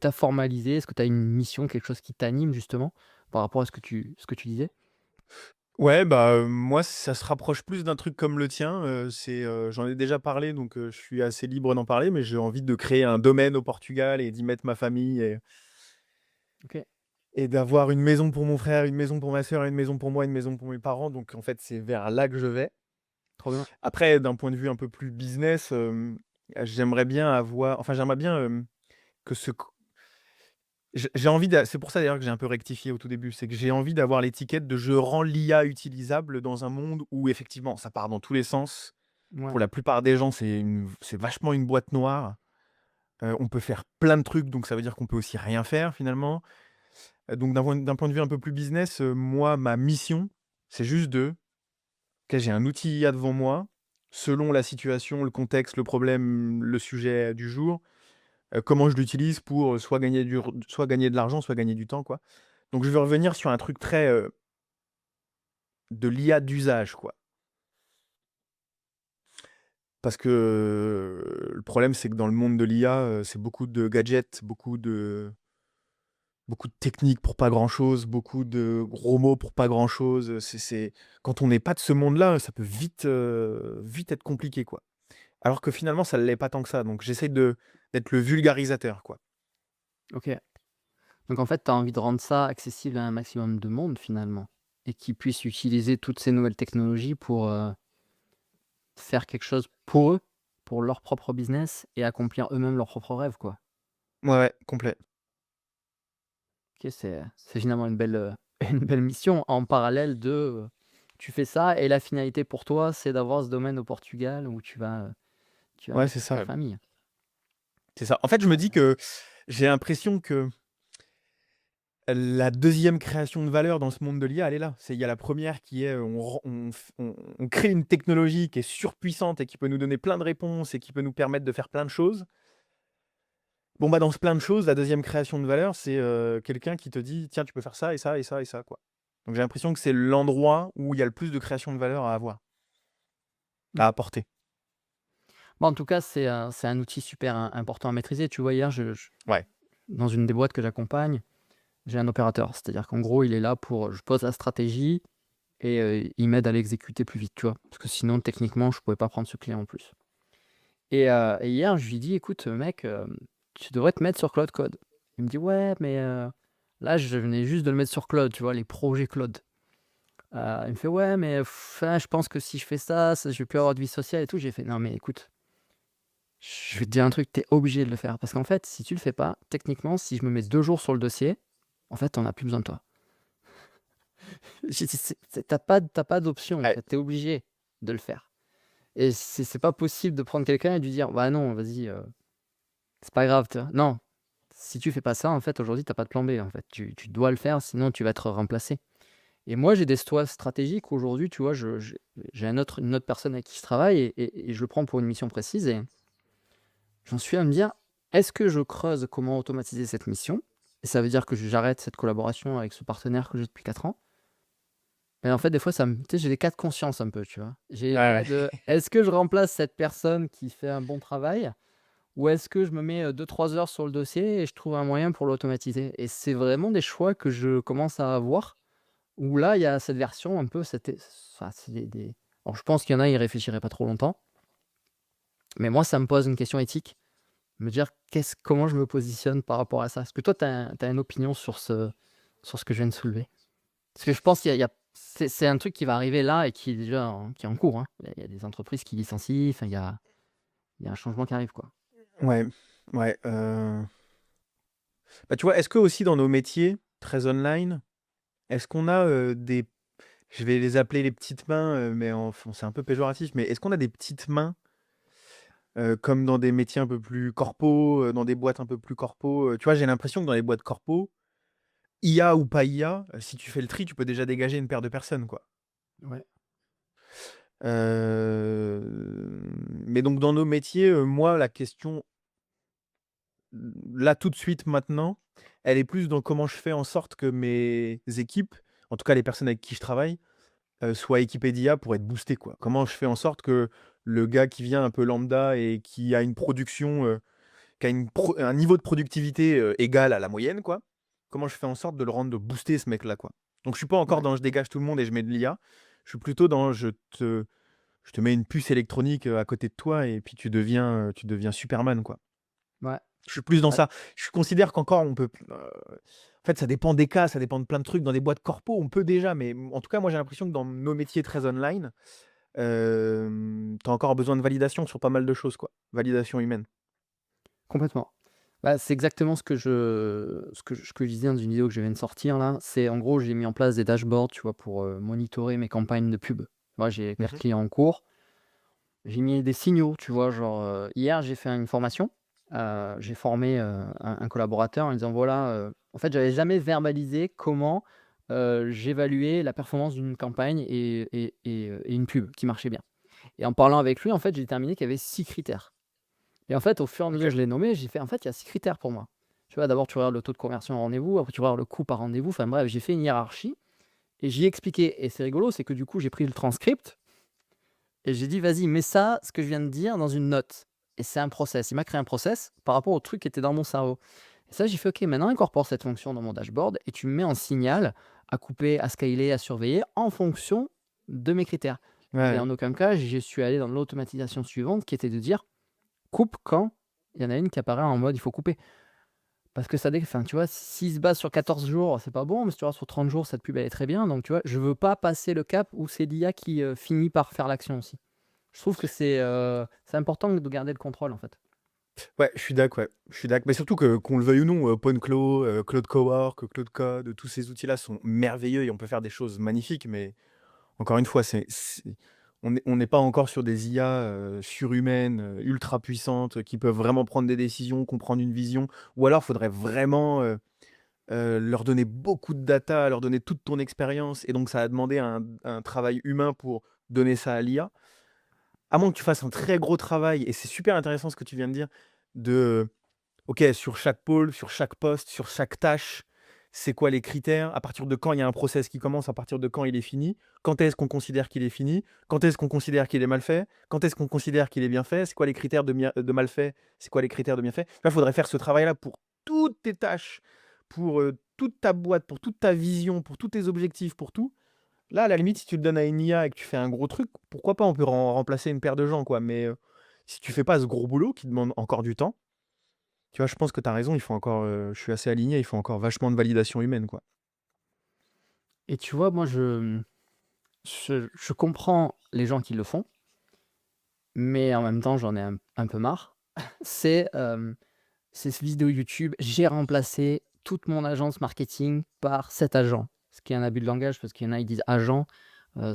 as formalisé? Est-ce que tu as une mission, quelque chose qui t'anime justement, par rapport à ce que tu disais? Ouais, bah, moi, ça se rapproche plus d'un truc comme le tien, j'en ai déjà parlé, donc je suis assez libre d'en parler, mais j'ai envie de créer un domaine au Portugal et d'y mettre ma famille OK, et d'avoir une maison pour mon frère, une maison pour ma sœur, une maison pour moi, une maison pour mes parents, donc en fait, c'est vers là que je vais. trop bien. Après, d'un point de vue un peu plus business, j'aimerais bien, que ce q j'ai envie c'est pour ça d'ailleurs que j'ai un peu rectifié au tout début, c'est que j'ai envie d'avoir l'étiquette de: «Je rends l'IA utilisable» dans un monde où effectivement ça part dans tous les sens. Ouais, Pour la plupart des gens, c'est vachement une boîte noire. On peut faire plein de trucs, donc ça veut dire qu'on peut aussi rien faire finalement. Donc d'un point de vue un peu plus business, moi, ma mission, c'est juste de OK, j'ai un outil IA devant moi, selon la situation, le contexte, le problème, le sujet du jour, comment je l'utilise pour, soit gagner de l'argent, soit gagner du temps, quoi. Donc je vais revenir sur un truc très, de l'IA d'usage, quoi. Parce que, le problème, c'est que dans le monde de l'IA, c'est beaucoup de gadgets, beaucoup de techniques pour pas grand-chose, beaucoup de gros mots pour pas grand-chose, c'est quand on n'est pas de ce monde-là, ça peut vite être compliqué, quoi. Alors que finalement, ça l'est pas tant que ça, donc j'essaye d'être le vulgarisateur, quoi. OK. Donc en fait, tu as envie de rendre ça accessible à un maximum de monde finalement et qu'ils puissent utiliser toutes ces nouvelles technologies pour, faire quelque chose pour eux, pour leur propre business et accomplir eux-mêmes leurs propres rêves, quoi. Ouais, ouais, complet. OK, c'est finalement une belle, une belle mission en parallèle de, tu fais ça et la finalité pour toi, c'est d'avoir ce domaine au Portugal où tu vas Ouais, vivre avec ta famille. c'est ça. En fait, je me dis que j'ai l'impression que la deuxième création de valeur dans ce monde de l'IA, elle est là. Il y a la première qui est, on crée une technologie qui est surpuissante et qui peut nous donner plein de réponses et qui peut nous permettre de faire plein de choses. Bon, bah, dans ce plein de choses, la deuxième création de valeur, c'est, quelqu'un qui te dit: «Tiens, tu peux faire ça et ça et ça et ça», quoi. Donc j'ai l'impression que c'est l'endroit où il y a le plus de création de valeur à avoir, Mmh. à apporter. Bah, en tout cas, c'est un outil super important à maîtriser. Tu vois, hier, Ouais. dans une des boîtes que j'accompagne, j'ai un opérateur. C'est-à-dire qu'en gros, il est là pour, je pose la stratégie et il m'aide à l'exécuter plus vite, tu vois? Parce que sinon, techniquement, je pouvais pas prendre ce client en plus. Et hier, je lui dis: «Écoute, mec, tu devrais te mettre sur Claude Code». Il me dit: «Ouais, mais là, je venais juste de le mettre sur Claude, tu vois, les projets Claude». Il me fait: «Ouais, mais je pense que si je fais ça, je vais plus avoir de vie sociale et tout». J'ai fait: «Non, mais écoute, je vais te dire un truc, tu es obligé de le faire. Parce qu'en fait, si tu le fais pas, techniquement, si je me mets 2 jours sur le dossier, en fait, on a plus besoin de toi». J'ai dit: C'est tu pas d'option, en Ouais. fait, tu es obligé de le faire et c'est pas possible de prendre quelqu'un et de lui dire: «Bah non, vas-y, c'est pas grave», tu vois? Non, si tu fais pas ça, en fait, aujourd'hui, tu as pas de plan B, en fait. Tu dois le faire, sinon tu vas être remplacé et moi, j'ai des choix stratégiques aujourd'hui, tu vois? J'ai une autre personne avec qui je travaille et je le prends pour une mission précise et j'en suis à me dire: «Est-ce que je creuse comment automatiser cette mission?» Et ça veut dire que j'arrête cette collaboration avec ce partenaire que j'ai depuis 4 ans. Et en fait, des fois, ça me tu sais, j'ai des cas de conscience un peu, tu vois? J'ai Ouais, le cas ouais. de: «Est-ce que je remplace cette personne qui fait un bon travail ou est-ce que je me mets, 2-3 heures sur le dossier et je trouve un moyen pour l'automatiser?» Et c'est vraiment des choix que je commence à avoir, où là, il y a cette version un peu, enfin, c'est des alors je pense qu'il y en a, ils réfléchiraient pas trop longtemps, mais moi, ça me pose une question éthique, me dire: comment je me positionne par rapport à ça? Est-ce que toi, tu as une opinion sur ce que je viens de soulever? Parce que je pense qu'il y a c'est un truc qui va arriver là et qui est déjà qui est en cours, hein. Il y a des entreprises qui licencient, enfin il y a un changement qui arrive, quoi. Ouais, ouais, bah, tu vois, est-ce que aussi dans nos métiers très online, est-ce qu'on a, des je vais les appeler les petites mains, mais c'est un peu péjoratif, mais est-ce qu'on a des petites mains, comme dans des métiers un peu plus corpo, dans des boîtes un peu plus corpo, tu vois? J'ai l'impression que dans les boîtes corpo, IA ou pas IA, si tu fais le tri, tu peux déjà dégager une paire de personnes, quoi. Ouais. Mais donc dans nos métiers, moi la question, là tout de suite maintenant, elle est plus dans comment je fais en sorte que mes équipes, en tout cas les personnes avec qui je travaille, soient équipées d'IA pour être boostées, quoi. Comment je fais en sorte que le gars qui vient un peu lambda et qui a une production, qui a un niveau de productivité, égal à la moyenne, quoi. Comment je fais en sorte de le rendre booster ce mec-là, quoi? Donc je suis pas encore Ouais, dans je dégage tout le monde et je mets de l'IA. Je suis plutôt dans je te mets une puce électronique, à côté de toi et puis tu deviens Superman, quoi. ouais, Je suis plus dans ouais, ça. Je considère qu'encore on peut en fait, ça dépend des cas, ça dépend de plein de trucs. Dans des boîtes corpo, on peut déjà, mais en tout cas, moi, j'ai l'impression que dans nos métiers très online, tu as encore besoin de validation sur pas mal de choses, quoi. Validation humaine. complètement. Bah, c'est exactement ce que je disais dans une vidéo que je viens de sortir là. C'est en gros, j'ai mis en place des dashboards, tu vois, pour, monitorer mes campagnes de pub. Moi, j'ai 4 Mmh. clients en cours. J'ai mis des signaux, tu vois? Genre, hier, j'ai fait une formation, j'ai formé, un collaborateur en lui disant: «Voilà, en fait, j'avais jamais verbalisé comment j'évaluais la performance d'une campagne et une pub qui marchait bien. Et en parlant avec lui, en fait, j'ai déterminé qu'il y avait 6 critères. Et en fait, au fur et à mesure OK. que je l'ai nommé, j'ai fait: «En fait, il y a 6 critères pour moi». Tu vois? D'abord, tu regardes le taux de conversion en rendez-vous, après tu regardes le coût par rendez-vous, enfin bref, j'ai fait une hiérarchie et j'y ai expliqué et c'est rigolo, c'est que du coup, j'ai pris le transcript et j'ai dit: «Vas-y, mets ça, ce que je viens de dire, dans une note» et c'est un process. Il m'a créé un process par rapport au truc qui était dans mon cerveau et ça, j'ai fait: «OK, maintenant incorpore cette fonction dans mon dashboard et tu me mets en signal à couper, à scaler, à surveiller en fonction de mes critères» et Ouais. en aucun cas, je suis allé dans l'automatisation suivante qui était de dire: «Coupe quand il y en a une qui apparaît en mode il faut couper». Parce que ça enfin, tu vois, s'il se base sur 14 jours, c'est pas bon, mais si tu vois, sur 30 jours, cette pub, elle est très bien. Donc, tu vois, je veux pas passer le cap où c'est l'IA qui finit par faire l'action aussi. Je trouve que c'est important de garder le contrôle, en fait. Ouais, je suis d'accord, ouais. Je suis d'accord. Mais surtout que, qu'on le veuille ou non, Point.Clo, Claude Cowork, Claude Code, tous ces outils-là sont merveilleux et on peut faire des choses magnifiques. Mais encore une fois, on n'est pas encore sur des IA surhumaines, ultra puissantes, qui peuvent vraiment prendre des décisions, comprendre une vision. Ou alors, il faudrait vraiment leur donner beaucoup de data, leur donner toute ton expérience. Et donc, ça a demandé un travail humain pour donner ça à l'IA. À moins que tu fasses un très gros travail, et c'est super intéressant ce que tu viens de dire, de OK, sur chaque pôle, sur chaque poste, sur chaque tâche, c'est quoi les critères? À partir de quand il y a un process qui commence? À partir de quand il est fini? Quand est-ce qu'on considère qu'il est fini? Quand est-ce qu'on considère qu'il est mal fait? Quand est-ce qu'on considère qu'il est bien fait? C'est quoi les critères de mal fait? C'est quoi les critères de bien fait? Là, il faudrait faire ce travail-là pour toutes tes tâches, pour, toute ta boîte, pour toute ta vision, pour tous tes objectifs, pour tout. Là, à la limite, si tu le donnes à une IA et que tu fais un gros truc, pourquoi pas? On peut remplacer une paire de gens, quoi. Mais, si tu fais pas ce gros boulot qui demande encore du temps, tu vois, je pense que tu as raison, il faut encore, je suis assez aligné, il faut encore vachement de validation humaine, quoi. Et tu vois, moi, je comprends les gens qui le font, mais en même temps, j'en ai un peu marre. C'est cette vidéo YouTube, j'ai remplacé toute mon agence marketing par cet agent. Ce qui est un abus de langage parce qu'il y en a, ils disent agent,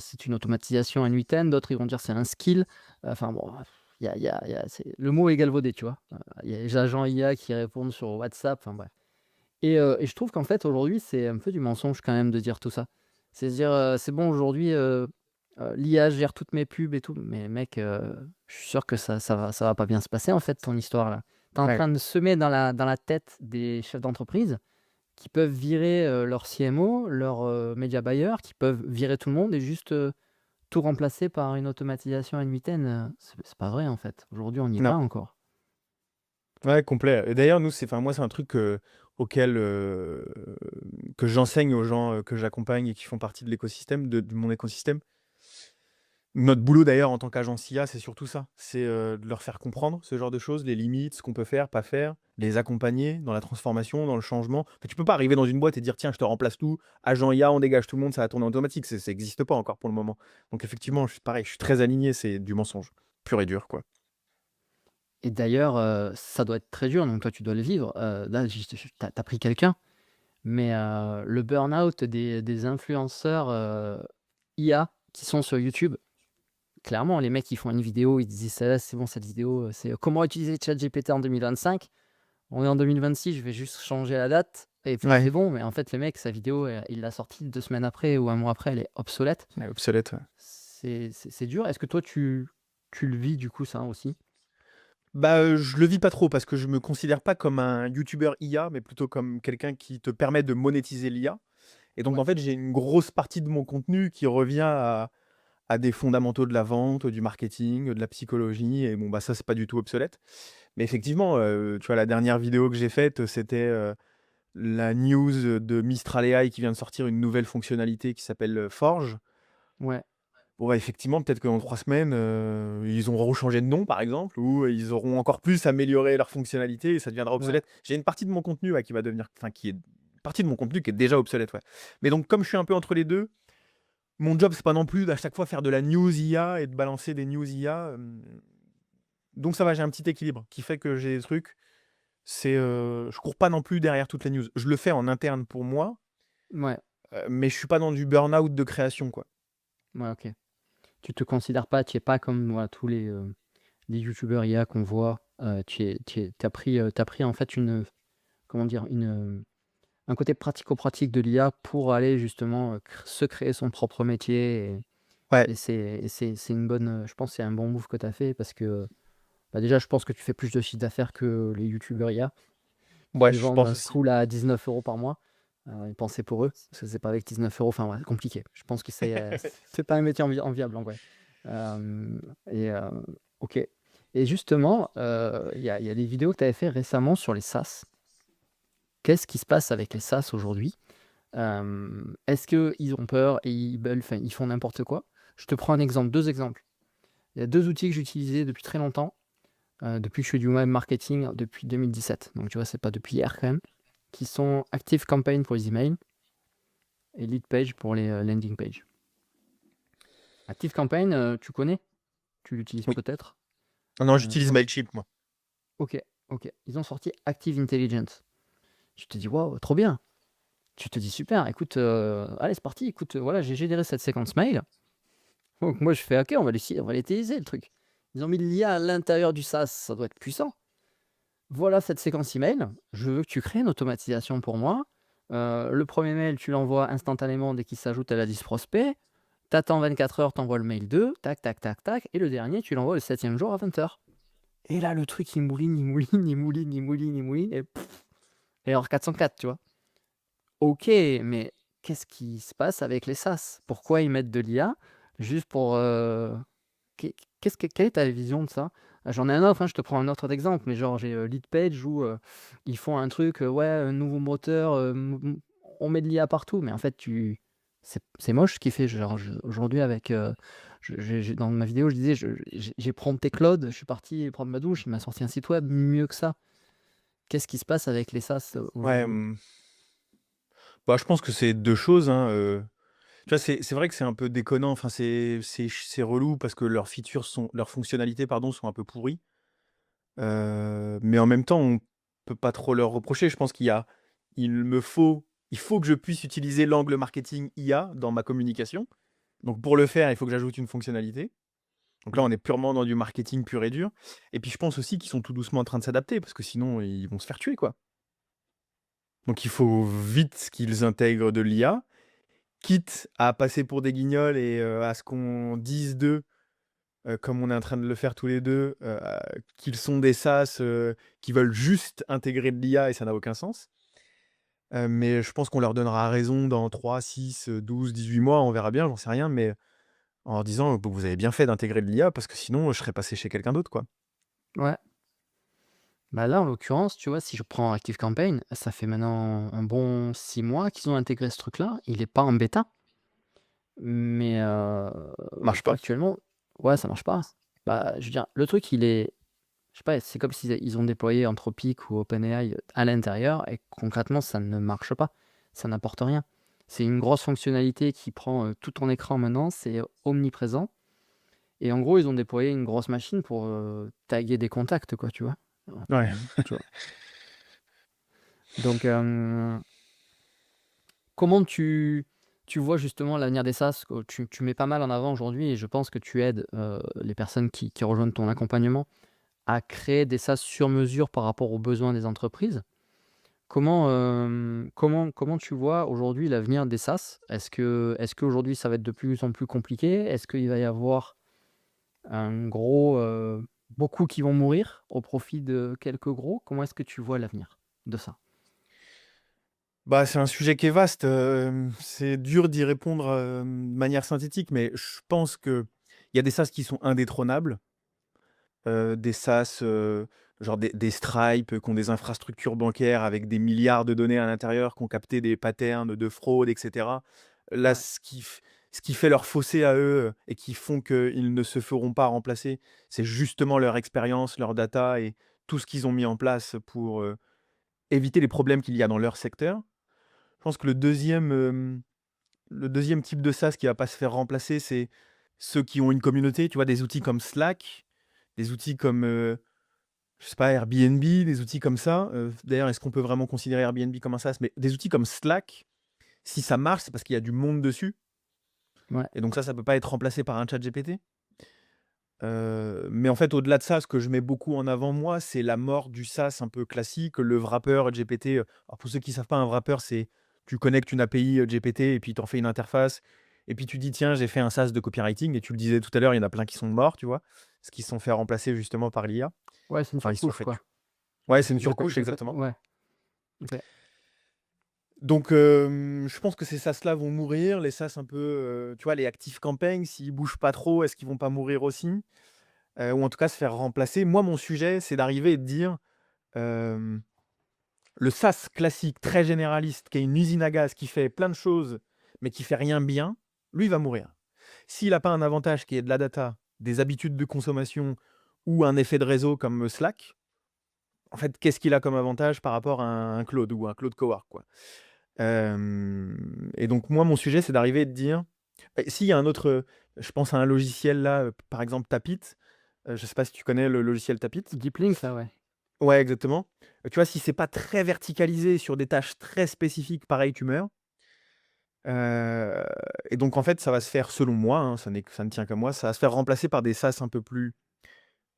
c'est une automatisation à huitaine, d'autres ils vont dire c'est un skill. Enfin bon, le mot est galvaudé, tu vois. Il y a les agents IA qui répondent sur WhatsApp, enfin bref. Et je trouve qu'en fait aujourd'hui c'est un peu du mensonge quand même de dire tout ça. C'est dire c'est bon aujourd'hui l'IA gère toutes mes pubs et tout, mais mec, je suis sûr que ça va pas bien se passer en fait ton histoire là. Tu es en Ouais. train de semer dans la tête des chefs d'entreprise qui peuvent virer, leur CMO, leur, media buyer, qui peuvent virer tout le monde et juste, tout remplacer par une automatisation à une huitaine, c'est pas vrai en fait. Aujourd'hui, on n'y est Non. pas encore. Ouais, complet. Et d'ailleurs, nous, moi, c'est un truc, auquel, que j'enseigne aux gens, que j'accompagne et qui font partie de l'écosystème, de mon écosystème. Notre boulot d'ailleurs en tant qu'agence IA, c'est surtout ça. C'est, de leur faire comprendre ce genre de choses, les limites, ce qu'on peut faire, pas faire, les accompagner dans la transformation, dans le changement. Tu peux pas arriver dans une boîte et dire: «Tiens, je te remplace tout, agent IA, on dégage tout le monde, ça va tourner en automatique». Ça existe pas encore pour le moment. Donc effectivement, je suis très aligné, c'est du mensonge, pur et dur, quoi. Et d'ailleurs, ça doit être très dur, donc toi, tu dois le vivre. Là, juste tu as pris quelqu'un, mais le burn-out des influenceurs, IA qui sont sur YouTube, clairement, les mecs, ils font une vidéo, ils disent: «Ça c'est bon cette vidéo, c'est comment utiliser ChatGPT en 2025». On est en 2026, je vais juste changer la date et puis Ouais. c'est bon, mais en fait, le mec, sa vidéo, il l'a sortie 2 semaines après ou un mois après, elle est obsolète. Ouais, obsolète, ouais. C'est dur. Est-ce que toi, tu le vis du coup ça aussi? Bah, je le vis pas trop parce que je me considère pas comme un youtubeur IA, mais plutôt comme quelqu'un qui te permet de monétiser l'IA. Et donc Ouais. en fait, j'ai une grosse partie de mon contenu qui revient à des fondamentaux de la vente, du marketing, de la psychologie. Et bon, bah ça, c'est pas du tout obsolète. Mais effectivement, tu vois, la dernière vidéo que j'ai faite, c'était la news de Mistral AI qui vient de sortir une nouvelle fonctionnalité qui s'appelle Forge. Ouais, Bon, bah, effectivement, peut-être que dans 3 semaines, ils auront changé de nom, par exemple, ou ils auront encore plus amélioré leur fonctionnalité et ça deviendra ouais, obsolète. J'ai une partie de mon contenu, ouais, qui va devenir, enfin, qui est une partie de mon contenu qui est déjà obsolète, ouais. Mais donc, comme je suis un peu entre les deux, mon job, c'est pas non plus d'à chaque fois faire de la news IA et de balancer des news IA. Donc ça va, j'ai un petit équilibre qui fait que j'ai des trucs. Je cours pas non plus derrière toutes les news. Je le fais en interne pour moi, ouais, mais je suis pas dans du burn-out de création, quoi. ouais, OK. Tu te considères pas, tu es pas comme, voilà, tous les youtubeurs IA qu'on voit, tu as pris en fait une, comment dire? un côté pratico-pratique de l'IA pour aller justement se créer son propre métier. Ouais, Et c'est une bonne, je pense que c'est un bon move que tu as fait parce que bah déjà, je pense que tu fais plus de chiffre d'affaires que les youtubeurs IA ouais, qui je vendent pense un aussi. school à 19 € par mois. Et pensez pour eux, parce que c'est pas avec 19 €, enfin ouais, compliqué. Je pense que c'est pas un métier enviable en vrai. Euh, et ok. Et justement, il y a des vidéos que tu avais fait récemment sur les SaaS. Qu'est-ce qui se passe avec les SaaS aujourd'hui? Est-ce qu'ils ont peur et enfin, ils font n'importe quoi? Je te prends un exemple, deux exemples. Il y a deux outils que j'utilisais depuis très longtemps, depuis que je fais du web marketing depuis 2017. Donc tu vois, c'est pas depuis hier quand même. Qui sont Active Campaign pour les emails et Lead Page pour les landing pages. Active Campaign, tu connais? Tu l'utilises Oui. peut-être? Non, Ils j'utilise ont... Mailchimp, moi. Ok, ok. Ils ont sorti Active Intelligence. Tu te dis, waouh, trop bien. Tu te dis, super, écoute, allez, c'est parti. Écoute, voilà, j'ai généré cette séquence mail. Donc moi, je fais, ok, on va l'utiliser, le truc. Ils ont mis le lien à l'intérieur du SaaS, ça doit être puissant. Voilà cette séquence email. Je veux que tu crées une automatisation pour moi. Le premier mail, tu l'envoies instantanément dès qu'il s'ajoute à la liste prospect. T'attends 24 heures, t'envoies le mail 2, tac, tac, tac, tac. Et le dernier, tu l'envoies le 7e jour à 20 heures. Et là, le truc, il mouline, il mouline, il mouline, il mouline, il mouline. Et pff, erreur 404, tu vois. Ok, mais qu'est-ce qui se passe avec les SaaS? Pourquoi ils mettent de l'IA juste pour quelle est ta vision de ça? J'en ai un autre, hein, je te prends un autre exemple, mais genre j'ai Leadpage où ils font un truc, ouais, un nouveau moteur, on met de l'IA partout, mais en fait, c'est moche ce qu'il fait. Genre, aujourd'hui, avec, dans ma vidéo, je disais, j'ai prompté Claude, je suis parti prendre ma douche, il m'a sorti un site web mieux que ça. Qu'est-ce qui se passe avec les SaaS Ouais, aujourd'hui? bah, je pense que c'est deux choses, hein. Tu vois, c'est vrai que c'est un peu déconnant. Enfin, c'est relou parce que leurs fonctionnalités, pardon, sont un peu pourries. Mais en même temps, on peut pas trop leur reprocher. Je pense il faut que je puisse utiliser l'angle marketing IA dans ma communication. Donc pour le faire, il faut que j'ajoute une fonctionnalité. Donc là, Ouais, on est purement dans du marketing pur et dur. Et puis je pense aussi qu'ils sont tout doucement en train de s'adapter parce que sinon, ils vont se faire tuer, quoi. Donc il faut vite qu'ils intègrent de l'IA, quitte à passer pour des guignols et à ce qu'on dise d'eux, comme on est en train de le faire tous les deux, qu'ils sont des sas qui veulent juste intégrer de l'IA et ça n'a aucun sens. Mais je pense qu'on leur donnera raison dans 3, 6, 12, 18 mois, on verra bien, j'en sais rien, mais en leur disant: «Vous avez bien fait d'intégrer de l'IA parce que sinon, je serais passé chez quelqu'un d'autre, quoi». ouais. Bah là, en l'occurrence, tu vois, si je prends ActiveCampaign, ça fait maintenant un bon 6 mois qu'ils ont intégré ce truc-là. Il est pas en bêta, mais Marche pas. actuellement, ouais, ça marche pas. Bah, je veux dire, le truc, il est, je sais pas, c'est comme s'ils ils ont déployé Anthropic ou OpenAI à l'intérieur et concrètement, ça ne marche pas. Ça n'apporte rien. C'est une grosse fonctionnalité qui prend tout ton écran maintenant, c'est omniprésent. Et en gros, ils ont déployé une grosse machine pour taguer des contacts, quoi, tu vois. Alors, Ouais. tu vois. Donc, comment tu vois justement l'avenir des SaaS? Tu mets pas mal en avant aujourd'hui et je pense que tu aides les personnes qui rejoignent ton accompagnement à créer des SaaS sur mesure par rapport aux besoins des entreprises. Comment tu vois aujourd'hui l'avenir des SaaS? Est-ce qu'aujourd'hui ça va être de plus en plus compliqué? Est-ce qu'il va y avoir un gros, beaucoup qui vont mourir au profit de quelques gros? Comment est-ce que tu vois l'avenir de ça? Bah, c'est un sujet qui est vaste, c'est dur d'y répondre, de manière synthétique, mais je pense qu'il y a des SaaS qui sont indétrônables, des SaaS, genre des Stripe, qui ont des infrastructures bancaires avec des milliards de données à l'intérieur, qui ont capté des patterns de fraude et cetera. Là, Ouais, ce qui fait leur fossé à eux, et qui font qu'ils ne se feront pas remplacer, c'est justement leur expérience, leur data et tout ce qu'ils ont mis en place pour, éviter les problèmes qu'il y a dans leur secteur. Je pense que le deuxième type de SaaS qui va pas se faire remplacer, c'est ceux qui ont une communauté, tu vois? Des outils comme Slack, des outils comme, je sais pas, Airbnb, des outils comme ça. D'ailleurs, est-ce qu'on peut vraiment considérer Airbnb comme un SaaS? Mais des outils comme Slack, si ça marche, c'est parce qu'il y a du monde dessus ouais, et donc ça peut pas être remplacé par un ChatGPT. Mais en fait, au-delà de ça, ce que je mets beaucoup en avant moi, c'est la mort du SaaS un peu classique, le wrapper GPT. Alors pour ceux qui savent pas, un wrapper, c'est tu connectes une API, GPT et puis tu en fais une interface et puis tu dis: «Tiens, j'ai fait un SaaS de copywriting» et tu le disais tout à l'heure, il y en a plein qui sont morts, tu vois? Parce qu'ils se sont fait remplacer justement par l'IA. Ouais, c'est une Enfin, ils se sont surcouche, fait quoi. ouais, c'est une De co surcouche, de co exactement. Ouais, OK. Donc, je pense que ces SaaS-là vont mourir. Les SaaS un peu, tu vois, les Active Campaign, s'ils bougent pas trop, est-ce qu'ils vont pas mourir aussi? Ou en tout cas se faire remplacer. Moi, mon sujet, c'est d'arriver et de dire, hem, le SaaS classique, très généraliste, qui est une usine à gaz, qui fait plein de choses, mais qui fait rien bien, lui, il va mourir. S'il a pas un avantage qui est de la data, des habitudes de consommation ou un effet de réseau comme, Slack, en fait, qu'est-ce qu'il a comme avantage par rapport à un Claude ou un Claude Cowork, quoi? Et donc moi, mon sujet, c'est d'arriver et de dire, s'il y a un autre, je pense à un logiciel là, par exemple Tapit, je sais pas si tu connais le logiciel Tapit? Deep Link, là, ouais. Ouais, exactement. Tu vois, si c'est pas très verticalisé sur des tâches très spécifiques, pareil, tu meurs. Heu et donc en fait, ça va se faire selon moi, hein, ça ne tient qu'à moi, ça va se faire remplacer par des SaaS un peu plus,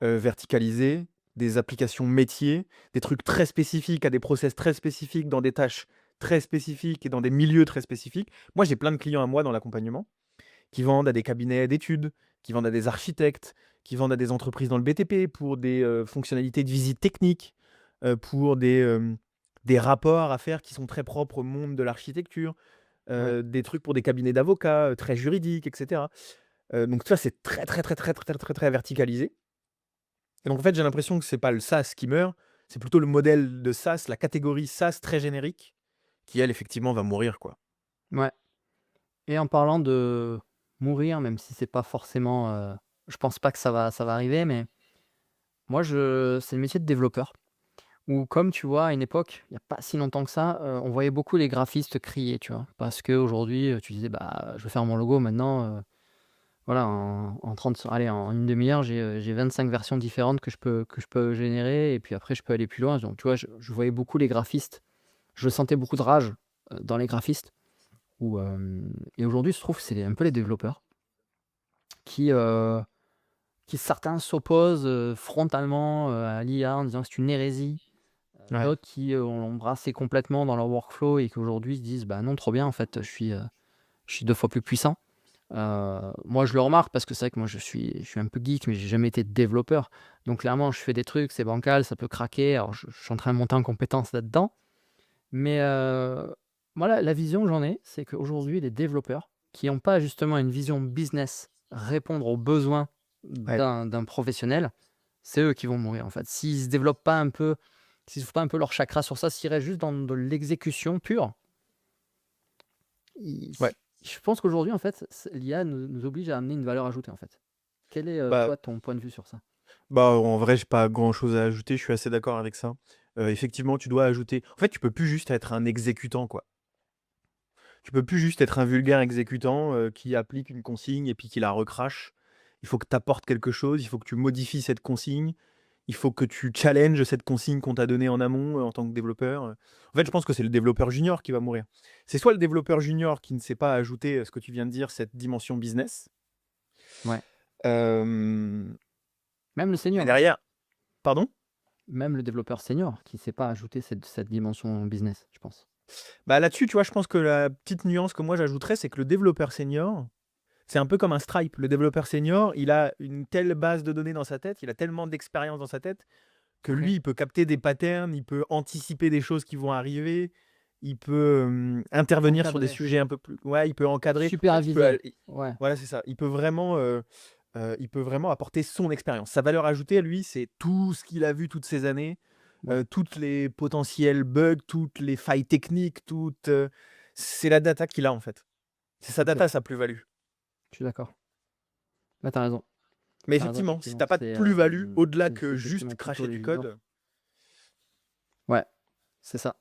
verticalisés, des applications métiers, des trucs très spécifiques, à des process très spécifiques, dans des tâches très spécifiques et dans des milieux très spécifiques. Moi, j'ai plein de clients à moi dans l'accompagnement, qui vendent à des cabinets d'études, qui vendent à des architectes, qui vendent à des entreprises dans le BTP pour des, fonctionnalités de visite technique, pour des rapports à faire qui sont très propres au monde de l'architecture, Ouais. des trucs pour des cabinets d'avocats, très juridiques et cetera. Donc tu vois, c'est très, très, très, très, très, très, très, très verticalisé et donc en fait, j'ai l'impression que c'est pas le SaaS qui meurt, c'est plutôt le modèle de SaaS, la catégorie SaaS très générique qui elle, effectivement, va mourir, quoi. Ouais. Et en parlant de mourir, même si c'est pas forcément, je pense pas que ça va arriver, mais moi c'est le métier de développeur où comme tu vois, à une époque, il y a pas si longtemps que ça, on voyait beaucoup les graphistes crier, tu vois? Parce qu'aujourd'hui, tu disais: «Bah, je veux faire mon logo maintenant, voilà, en 30 allez, en une demi heure, j'ai 25 versions différentes que je peux générer et puis après je peux aller plus loin». Donc tu vois, je voyais beaucoup les graphistes, je sentais beaucoup de rage, dans les graphistes et aujourd'hui, je trouve que c'est un peu les développeurs qui, heu, qui certains s'opposent, frontalement, à l'IA en disant que c'est une hérésie, Ouais. d'autres qui, ont embrassé complètement dans leur workflow et qu'aujourd'hui se disent: «Bah non, trop bien en fait, je suis 2 fois plus puissant». Moi je le remarque parce que c'est vrai que moi je suis un peu geek, mais j'ai jamais été développeur. Donc clairement, je fais des trucs, c'est bancal, ça peut craquer. Alors je suis en train de monter en compétence là-dedans. Mais moi la vision que j'en ai, c'est qu'aujourd'hui les développeurs qui n'ont pas justement une vision business, répondre aux besoins Ouais. d'un professionnel, c'est eux qui vont mourir en fait. S'ils se développent pas un peu, s'ils ouvrent pas un peu leur chakra sur ça, s'ils restent juste dans de l'exécution pure, ils Ouais. je pense qu'aujourd'hui en fait, l'IA nous oblige à amener une valeur ajoutée en fait. Quel est, Bah toi ton point de vue sur ça? Bah, en vrai, j'ai pas grand-chose à ajouter, je suis assez d'accord avec ça. Effectivement, tu dois ajouter en fait, tu peux plus juste être un exécutant, quoi. Tu peux plus juste être un vulgaire exécutant, qui applique une consigne et puis qui la recrache. Il faut que tu apportes quelque chose, il faut que tu modifies cette consigne, il faut que tu challenges cette consigne qu'on t'a donnée en amont, en tant que développeur. En fait, je pense que c'est le développeur junior qui va mourir. C'est soit le développeur junior qui ne sait pas ajouter, ce que tu viens de dire, cette dimension business, Ouais, hem même le et senior, hein, derrière pardon? même le développeur senior qui ne sait pas ajouter cette dimension business, je pense. Bah, là-dessus, tu vois, je pense que la petite nuance que moi j'ajouterais, c'est que le développeur senior, c'est un peu comme un Stripe. Le développeur senior, il a une telle base de données dans sa tête, il a tellement d'expérience dans sa tête que OK. lui, il peut capter des patterns, il peut anticiper des choses qui vont arriver, il peut, intervenir sur des Encadré, sujets un peu plus ouais, il peut encadrer. En fait, il peut supervisé. al i Ouais, voilà, c'est ça. Il peut vraiment apporter son expérience. Sa valeur ajoutée à lui, c'est tout ce qu'il a vu toutes ces années, ouais, toutes les potentiels bugs, toutes les failles techniques, c'est la data qu'il a, en fait. C'est sa OK, data, sa plus-value. je suis d'accord. Bah, tu raison, Mais tu raison effectivement, si effectivement, tu pas de plus-value au-delà que c'est juste effectivement plutôt cracher du l'évidence. code. Ouais, c'est ça.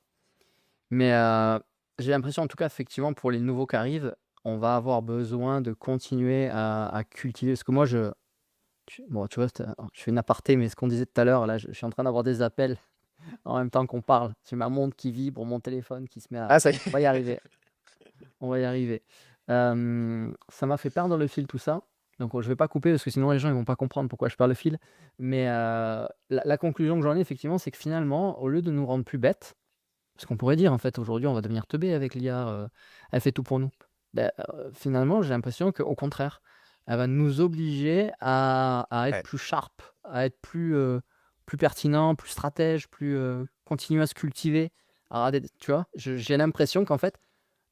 Mais j'ai l'impression en tout cas effectivement pour les nouveaux qui arrivent, on va avoir besoin de continuer à cultiver parce que moi bon tu vois, je fais une aparté, mais ce qu'on disait tout à l'heure là, je suis en train d'avoir des appels en même temps qu'on parle. C'est ma montre qui vibre, mon téléphone qui se met à Ah ça y on va y est. arriver, on va y arriver. Ça m'a fait perdre le fil tout ça, Donc je vais pas couper parce que sinon les gens ils vont pas comprendre pourquoi je perds le fil. Mais la conclusion que j'en ai effectivement, c'est que finalement, au lieu de nous rendre plus bêtes, parce qu'on pourrait dire en fait aujourd'hui on va devenir teubé avec l'IA, elle fait tout pour nous. Finalement j'ai l'impression qu'au contraire, elle va nous obliger à être Ouais. plus sharp, à être plus pertinent, plus stratège, continuer à se cultiver. Tu vois, j'ai l'impression qu'en fait,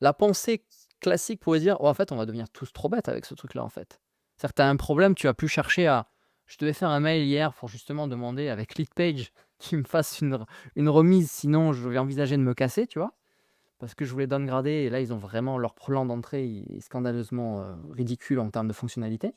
la pensée classique pourrait dire: «Oh, en fait, on va devenir tous trop bêtes avec ce truc-là, en fait». C'est-à-dire que tu as un problème, tu vas plus chercher à je devais faire un mail hier pour justement demander avec Leadpage qu'ils me fassent une remise, sinon je vais envisager de me casser, tu vois? Parce que je voulais downgrader et là, ils ont vraiment leur plan d'entrée est scandaleusement, ridicule en termes de fonctionnalité.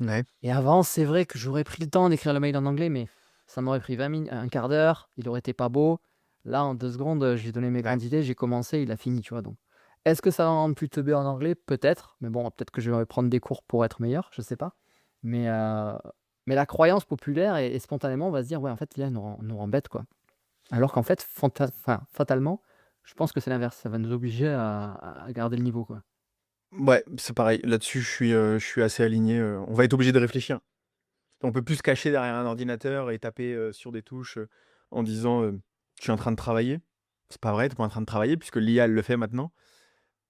Ouais. Et avant, c'est vrai que j'aurais pris le temps d'écrire le mail en anglais, mais ça m'aurait pris 1 quart d'heure, il aurait été pas beau. Là, en 2 secondes, j'ai donné mes Ouais. grandes idées, j'ai commencé, il a fini, tu vois? Donc, est-ce que ça va me rendre plus teubé en anglais? Peut-être, mais bon, peut-être que je vais prendre des cours pour être meilleur, je sais pas. Mais, la croyance populaire et spontanément, on va se dire: «Ouais, en fait, l'IA nous rend bêtes, quoi». Alors qu'en fait, fatalement, je pense que c'est l'inverse, ça va nous obliger à garder le niveau, quoi. Ouais, c'est pareil. Là-dessus, je suis assez aligné. On va être obligé de réfléchir. On peut plus se cacher derrière un ordinateur et taper sur des touches en disant je suis en train de travailler. C'est pas vrai, tu pas en train de travailler puisque l'IA elle le fait maintenant.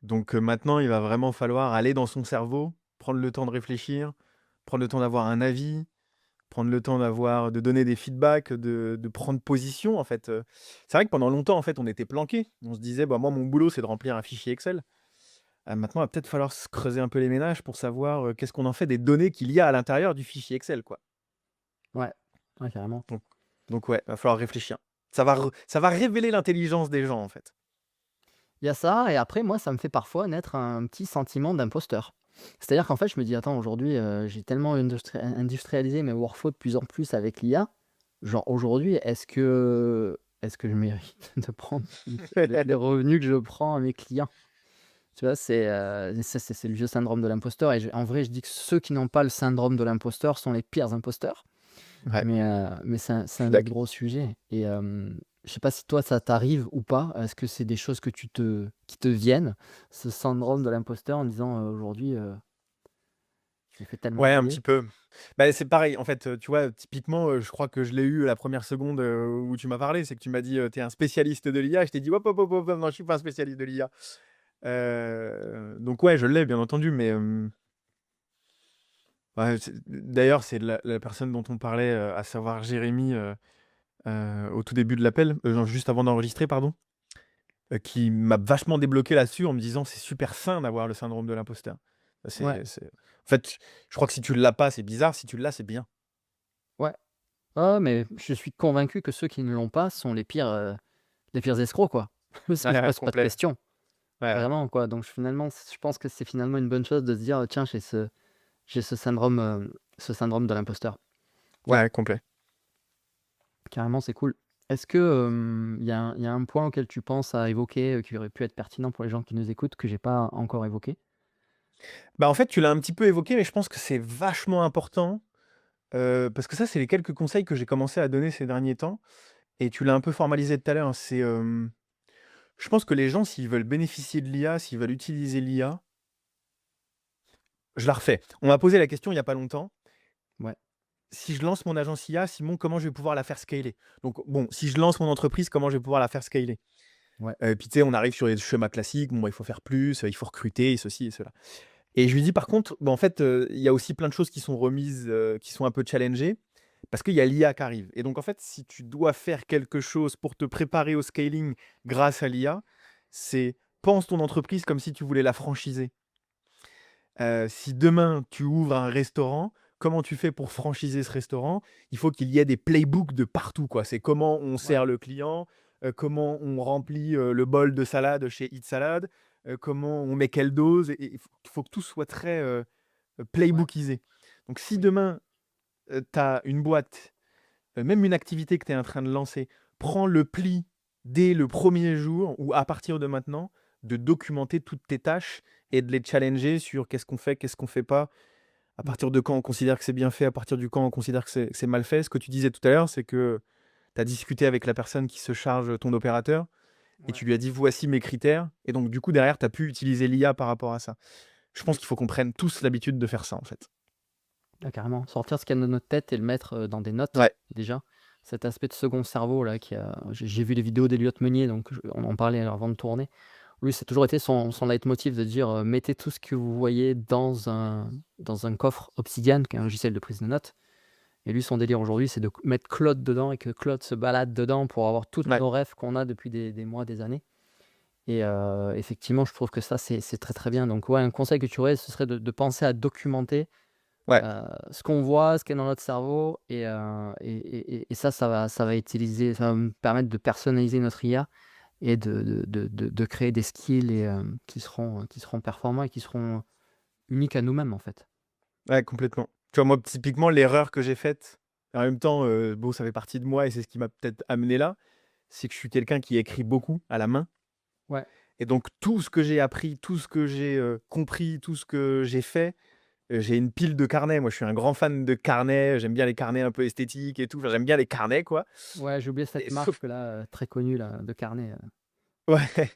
Donc maintenant, il va vraiment falloir aller dans son cerveau, prendre le temps de réfléchir, prendre le temps d'avoir un avis, prendre le temps de donner des feedbacks, de prendre position en fait. C'est vrai que pendant longtemps en fait, on était planqué. On se disait bah moi mon boulot c'est de remplir un fichier Excel. Maintenant, il va peut-être falloir se creuser un peu les ménages pour savoir qu'est-ce qu'on en fait des données qu'il y a à l'intérieur du fichier Excel quoi. Ouais, ouais, carrément. Donc, donc ouais, va falloir réfléchir. Ça va révéler l'intelligence des gens en fait. Il y a ça et après moi, ça me fait parfois naître un petit sentiment d'imposteur. C'est-à-dire qu'en fait, je me dis: «Attends, aujourd'hui, j'ai tellement industrialisé mes workflows de plus en plus avec l'IA, genre aujourd'hui, est-ce que je mérite de prendre les revenus que je prends à mes clients?» Tu vois? C'est le vieux syndrome de l'imposteur et en vrai, je dis que ceux qui n'ont pas le syndrome de l'imposteur sont les pires imposteurs. Ouais, Mais je c'est suis un autre d'accord. gros sujet et je sais pas si toi ça t'arrive ou pas? Est-ce que c'est des choses qui te viennent, ce syndrome de l'imposteur en disant, «Aujourd'hui, je me fais tellement Ouais, un griller». petit peu. Bah, c'est pareil, en fait, tu vois, typiquement, je crois que je l'ai eu la première seconde, où tu m'as parlé. C'est que tu m'as dit: «Tu es un spécialiste de l'IA». Je t'ai dit: «Hop, hop, hop, hop, hop, non, je suis pas un spécialiste de l'IA». Donc ouais, je l'ai bien entendu, mais ouais, d'ailleurs, c'est la personne dont on parlait, à savoir Jérémy, au tout début de l'appel, non, juste avant d'enregistrer, pardon, qui m'a vachement débloqué là-dessus en me disant: «C'est super sain d'avoir le syndrome de l'imposteur». Ouais, C'est en fait, je crois que si tu l'as pas, c'est bizarre, si tu l'as, c'est bien. ouais. Ouais, mais je suis convaincu que ceux qui ne l'ont pas sont les pires escrocs, quoi. Parce qu'ils se Ouais, posent pas de complet. questions, Ouais, ouais. vraiment, quoi. Donc finalement, je pense que c'est finalement une bonne chose de se dire: «Tiens, j'ai ce syndrome de l'imposteur». Ouais. Ouais, complet. Carrément, c'est cool. Est-ce que, il y a un point auquel tu penses à évoquer, qui aurait pu être pertinent pour les gens qui nous écoutent, que j'ai pas encore évoqué? Bah, en fait, tu l'as un petit peu évoqué, mais je pense que c'est vachement important, parce que ça, c'est les quelques conseils que j'ai commencé à donner ces derniers temps et tu l'as un peu formalisé tout à l'heure, hein. Je pense que les gens, s'ils veulent bénéficier de l'IA, s'ils veulent utiliser l'IA, je la refais. On m'a posé la question il y a pas longtemps: Ouais, «Si je lance mon agence IA, Simon, comment je vais pouvoir la faire scaler?» Donc bon, si je lance mon entreprise, comment je vais pouvoir la faire scaler? ouais, Puis tu sais, on arrive sur les schémas classiques, bon, bah, il faut faire plus, il faut recruter et ceci et cela. Et je lui dis: «Par contre, bah, en fait, il y a aussi plein de choses qui sont remises, qui sont un peu challengées, parce qu'il y a l'IA qui arrive et donc en fait, si tu dois faire quelque chose pour te préparer au scaling grâce à l'IA, c'est pense ton entreprise comme si tu voulais la franchiser. Si demain tu ouvres un restaurant, comment tu fais pour franchiser ce restaurant? Il faut qu'il y ait des playbooks de partout, quoi. C'est comment on ouais, sert le client, comment on remplit, le bol de salade chez Eat Salad, comment on met quelle dose et il faut que tout soit très, ouais, playbookisé. Donc si oui, demain, tu as une boîte, même une activité que tu es en train de lancer, prends le pli dès le premier jour ou à partir de maintenant, de documenter toutes tes tâches et de les challenger sur qu'est-ce qu'on fait pas, à mmh, partir de quand on considère que c'est bien fait, à partir du quand on considère que c'est mal fait. Ce que tu disais tout à l'heure, c'est que tu as discuté avec la personne qui se charge, ton opérateur et ouais. tu lui as dit: «Voici mes critères» et donc du coup derrière tu as pu utiliser l'IA par rapport à ça. Je pense qu'il faut qu'on prenne tous l'habitude de faire ça, en fait. Ah, carrément. Sortir ce qu'il y a dans notre tête et le mettre dans des notes, Ouais, déjà. Cet aspect de second cerveau, là, j'ai vu les vidéos d'Eliott Meunier, donc on en parlait avant de tourner. Lui, c'est toujours été son leitmotiv de dire mettez tout ce que vous voyez dans un coffre Obsidian, qui est un logiciel de prise de notes. Et lui, son délire aujourd'hui, c'est de mettre Claude dedans et que Claude se balade dedans pour avoir toutes ouais, nos rêves qu'on a depuis des mois, des années. Et effectivement, je trouve que ça, c'est très très bien. Donc, ouais, un conseil que tu aurais, ce serait de penser à documenter ouais. ce qu'on voit, ce qui est dans notre cerveau. Et ça, ça va me permettre de personnaliser notre IA et de créer des skills qui seront performants et qui seront uniques à nous-mêmes, en fait. Ouais, complètement. Tu vois, moi, typiquement, l'erreur que j'ai faite, en même temps, bon, ça fait partie de moi et c'est ce qui m'a peut-être amené là, c'est que je suis quelqu'un qui écrit beaucoup à la main. Ouais, Et donc, tout ce que j'ai appris, tout ce que j'ai compris, tout ce que j'ai fait, j'ai une pile de carnets. Moi, je suis un grand fan de carnets. J'aime bien les carnets un peu esthétiques et tout. Enfin, j'aime bien les carnets, quoi. ouais, j'ai oublié cette Et sauf, marque là, très connue là, de carnet. ouais.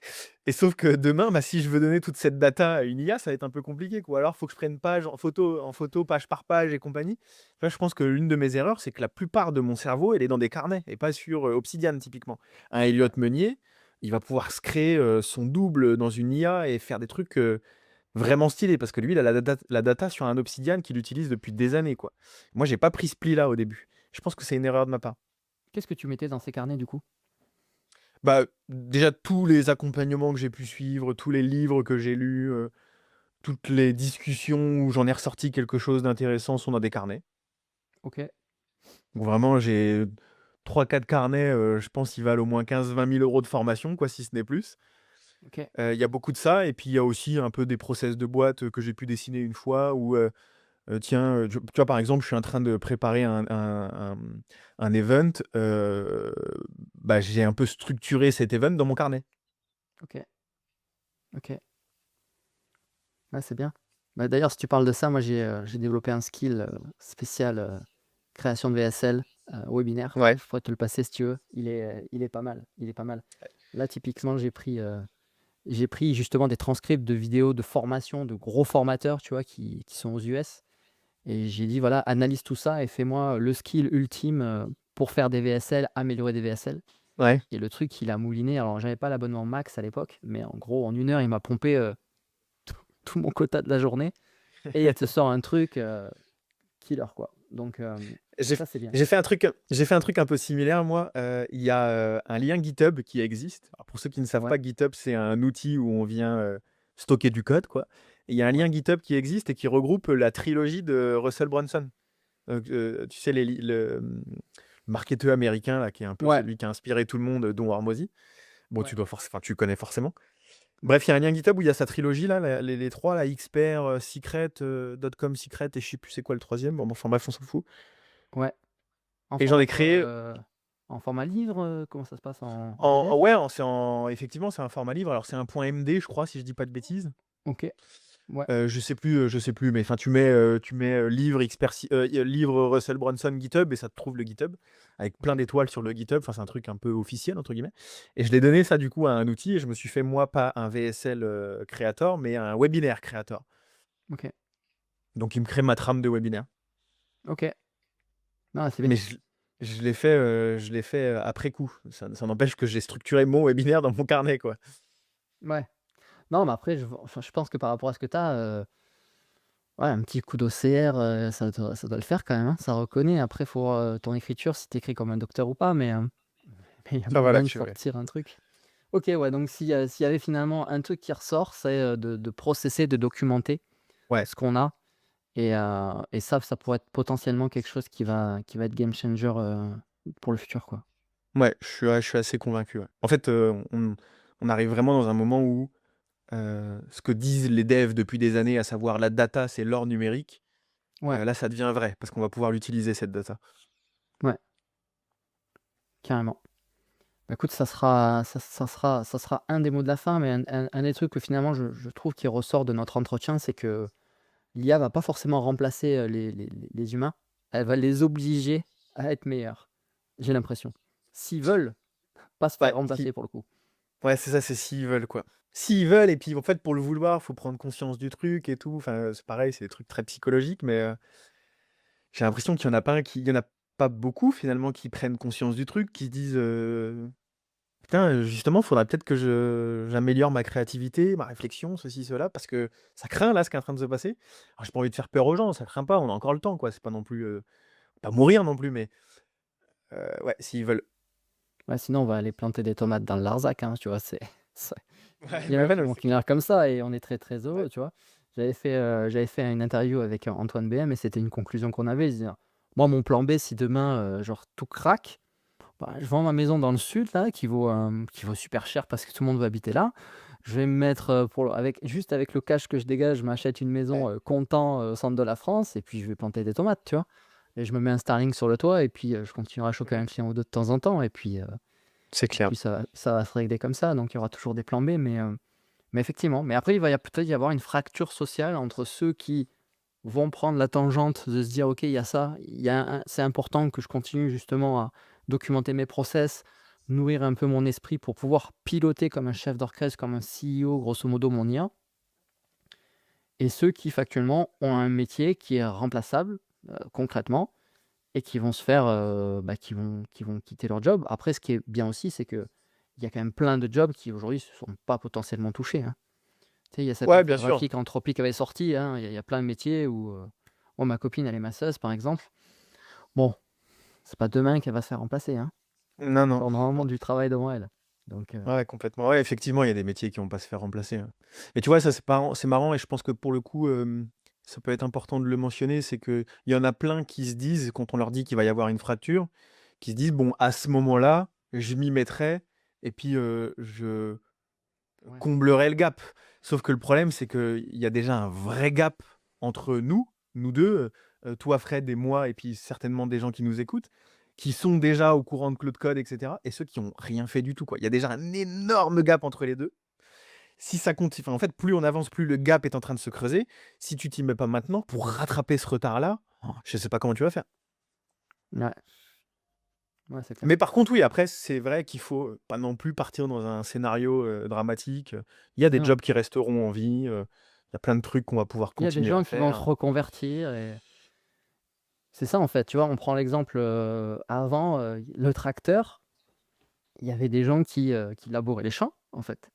Et sauf que demain, bah, si je veux donner toute cette data à une IA, ça va être un peu compliqué, quoi. Alors, il faut que je prenne page en photo, page par page et compagnie. Enfin, je pense que l'une de mes erreurs, c'est que la plupart de mon cerveau, elle est dans des carnets et pas sur Obsidian, typiquement. Un Elliott Meunier, il va pouvoir se créer son double dans une IA et faire des trucs vraiment stylés parce que lui, il a la data sur un Obsidian qu'il utilise depuis des années, quoi. Moi, j'ai pas pris ce pli-là au début. Je pense que c'est une erreur de ma part. Qu'est-ce que tu mettais dans ces carnets du coup? Bah, déjà, tous les accompagnements que j'ai pu suivre, tous les livres que j'ai lus, toutes les discussions où j'en ai ressorti quelque chose d'intéressant sont dans des carnets. Ok, Donc vraiment, j'ai 3 4 carnets, je pense qu'ils valent au moins 15 000 à 20 000 € de formation, quoi, si ce n'est plus. ok, Il y a beaucoup de ça et puis il y a aussi un peu des process de boîte, que j'ai pu dessiner une fois où, tiens, tu vois, par exemple, je suis en train de préparer un event, bah, j'ai un peu structuré cet event dans mon carnet. ok, ok. Ouais, c'est bien. Bah, d'ailleurs, si tu parles de ça, moi j'ai développé un skill spécial création de VSL webinaire. Ouais. Je pourrais te le passer si tu veux. Il est pas mal. Il est pas mal. Là, typiquement, j'ai pris justement des transcripts de vidéos de formation de gros formateurs, tu vois, qui sont aux US. Et j'ai dit, voilà, analyse tout ça et fais-moi le skill ultime pour faire des VSL, améliorer des VSL. Ouais. Et le truc, il a mouliné. Alors, j'avais pas l'abonnement max à l'époque, mais en gros, en 1 heure, il m'a pompé tout mon quota de la journée. Et il te sort un truc killer, quoi. Donc, J'ai ça, c'est bien. j'ai fait un truc un peu similaire, moi. Il y a un lien GitHub qui existe. Alors, pour ceux qui ne savent Ouais, pas, GitHub, c'est un outil où on vient stocker du code, quoi. Et il y a un ouais, lien GitHub qui existe et qui regroupe la trilogie de Russell Brunson. Donc, tu sais, le marketeur américain, là, qui est un peu ouais, celui qui a inspiré tout le monde, dont Hormozy. Bon, ouais. enfin, tu connais forcément. Bref, il y a un lien GitHub où il y a sa trilogie, là, les trois, la Expert, Secret, .com Secret, et je sais plus c'est quoi le troisième. Bon, enfin bref, on s'en fout. Ouais. En Et j'en format ai quoi créé en format livre comment ça se passe en PDF? ouais, effectivement, c'est un format livre. Alors, c'est un point MD, je crois, si je dis pas de bêtises. Ok. Ouais. Je sais plus, mais enfin, tu mets livre, livre Russell Brunson GitHub et ça te trouve le GitHub avec plein Ok. d'étoiles sur le GitHub. Enfin, c'est un truc un peu officiel, entre guillemets. Et je l'ai donné ça, du coup, à un outil et je me suis fait, moi, pas un VSL Creator, mais un webinaire Creator. Ok. Donc, il me crée ma trame de webinaire. Ok. Non, c'est bien. Mais je l'ai fait après coup. Ça n'empêche que j'ai structuré mon webinaire dans mon carnet, quoi. Ouais. Non, mais après, enfin, je pense que par rapport à ce que tu as, ouais, un petit coup d'OCR, ça doit le faire quand même, hein. Ça reconnaît. Après, faut voir ton écriture, si tu écris comme un docteur ou pas, mais il y a Ça va moyen de là-dessus, ouais. sortir un truc. Ok, ouais, donc s'il y avait finalement un truc qui ressort, c'est de processer, de documenter Ouais. ce qu'on a. Et ça pourrait être potentiellement quelque chose qui va être game changer pour le futur, quoi. Ouais, je suis assez convaincu, ouais. En fait, on arrive vraiment dans un moment où, ce que disent les devs depuis des années, à savoir la data, c'est l'or numérique, Ouais, là, ça devient vrai parce qu'on va pouvoir l'utiliser cette data. ouais, carrément. Bah, écoute, ça sera un des mots de la fin, mais un des trucs que finalement je trouve qui ressort de notre entretien, c'est que l'IA va pas forcément remplacer les humains, elle va les obliger à être meilleurs. J'ai l'impression. S'ils veulent pas se faire Ouais, si remplacer pour le coup. ouais, c'est ça, c'est s'ils veulent, quoi. S'ils veulent et puis, en fait, pour le vouloir, faut prendre conscience du truc et tout. Enfin, c'est pareil, c'est des trucs très psychologiques, mais j'ai l'impression qu'il y en a pas un qui il y en a pas beaucoup finalement qui prennent conscience du truc, qui se disent, «Putain, justement, faudrait peut-être que je j'améliore ma créativité, ma réflexion, ceci, cela», parce que ça craint là, ce qui est en train de se passer. Alors j'ai pas envie de faire peur aux gens, ça craint pas, on a encore le temps quoi, c'est pas non plus, pas mourir non plus, mais ouais, s'ils veulent Ouais, sinon on va aller planter des tomates dans le Larzac, hein, tu vois? C'est c'est ouais, il y en bah, a ouais, qui non, mais vont c'est finir comme ça et on est très, très ouais, heureux, tu vois? J'avais fait une interview avec Antoine BM et c'était une conclusion qu'on avait, c'est-à-dire, moi mon plan B si demain, genre tout craque, bah, je vends ma maison dans le sud là qui vaut super cher parce que tout le monde veut habiter là. Je vais me mettre, avec le cash que je dégage, je m'achète une maison, ouais, content, au centre de la France et puis je vais planter des tomates, tu vois? Et je me mets un Starlink sur le toit et puis, je continuerai à choper mmh, un client ou 2 de temps en temps c'est et clair. puis ça va se régler comme ça, donc il y aura toujours des plans B mais effectivement, mais après il va peut-être y avoir une fracture sociale entre ceux qui vont prendre la tangente de se dire: «OK, il y a ça, il y a un c'est important que je continue justement à documenter mes process, nourrir un peu mon esprit pour pouvoir piloter comme un chef d'orchestre, comme un CEO, grosso modo mon IA», et ceux qui factuellement ont un métier qui est remplaçable, concrètement et qui vont se faire, qui vont quitter leur job. Après ce qui est bien aussi, c'est qu'il y a quand même plein de jobs qui aujourd'hui ne sont pas potentiellement touchés, hein. Tu sais, il y a cette Ouais, bien sûr. infographie qu'Anthropique avait sortie, hein, il y a plein de métiers où, moi ma copine elle est masseuse par exemple. Bon, c'est pas demain qu'elle va se faire remplacer, hein. Non, non. Encore normalement du travail devant elle. Donc Ouais, complètement. Ouais, effectivement, il y a des métiers qui vont pas se faire remplacer, hein. Mais tu vois, ça, c'est marrant et je pense que pour le coup, ça peut être important de le mentionner, c'est qu'il y en a plein qui se disent, quand on leur dit qu'il va y avoir une fracture, qui se disent: «Bon, à ce moment-là, je m'y mettrai et puis, je ouais. comblerai le gap». Sauf que le problème, c'est qu'il y a déjà un vrai gap entre nous 2, toi, Fred et moi et puis certainement des gens qui nous écoutent, qui sont déjà au courant de Claude Code et cetera et ceux qui ont rien fait du tout, quoi. Il y a déjà un énorme gap entre les 2. Si ça continue, enfin, en fait, plus on avance, plus le gap est en train de se creuser. Si tu t'y mets pas maintenant, pour rattraper ce retard-là, je sais pas comment tu vas faire. Ouais, ouais, c'est clair. Mais par contre, oui, après, c'est vrai qu'il faut, pas non plus partir dans un scénario, dramatique. Il y a des Non, jobs qui resteront en vie, il y a plein de trucs qu'on va pouvoir il y a des continuer à gens qui vont se faire. reconvertir et c'est ça en fait, tu vois? On prend l'exemple, avant, le tracteur, il y avait des gens qui labouraient les champs, en fait.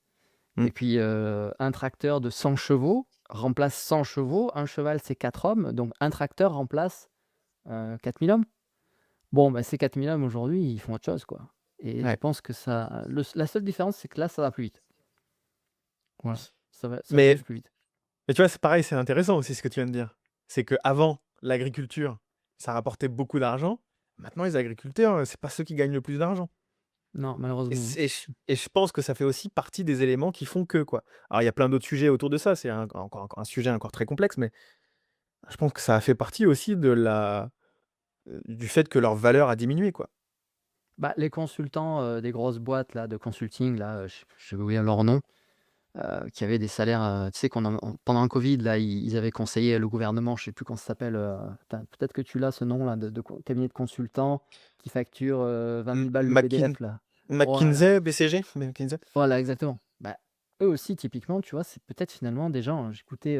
Mmh. Et puis, un tracteur de 100 chevaux remplace 100 chevaux, un cheval c'est 4 hommes, donc un tracteur remplace, 4 000 hommes. Bon, bah, ces 4 000 hommes aujourd'hui, ils font autre chose, quoi. Et je Ouais. pense que la seule différence, c'est que là, ça va plus vite. Voilà, ça Mais bouge plus vite. mais tu vois, c'est pareil, c'est intéressant aussi ce que tu viens de dire. C'est qu'avant, l'agriculture, ça rapportait beaucoup d'argent. Maintenant, les agriculteurs, c'est pas ceux qui gagnent le plus d'argent. Non, Et malheureusement, hein. je pense que ça fait aussi partie des éléments qui font que, quoi. Alors il y a plein d'autres sujets autour de ça, c'est encore un sujet encore très complexe, mais je pense que ça a fait partie aussi du fait que leur valeur a diminué, quoi. Bah, les consultants, des grosses boîtes là, de consulting là, j'ai oublié leur nom, qui avaient des salaires, tu sais qu'on en pendant le covid là, ils avaient conseillé le gouvernement, je sais plus comment ça s'appelle, putain, peut-être que tu l'as ce nom là de cabinet de consultants qui facture, 20 000 balles le McKin PDF là. Voilà. McKinsey, BCG? McKinsey? Voilà, exactement. Bah, eux aussi, typiquement, tu vois, c'est peut-être finalement des gens, j'écoutais,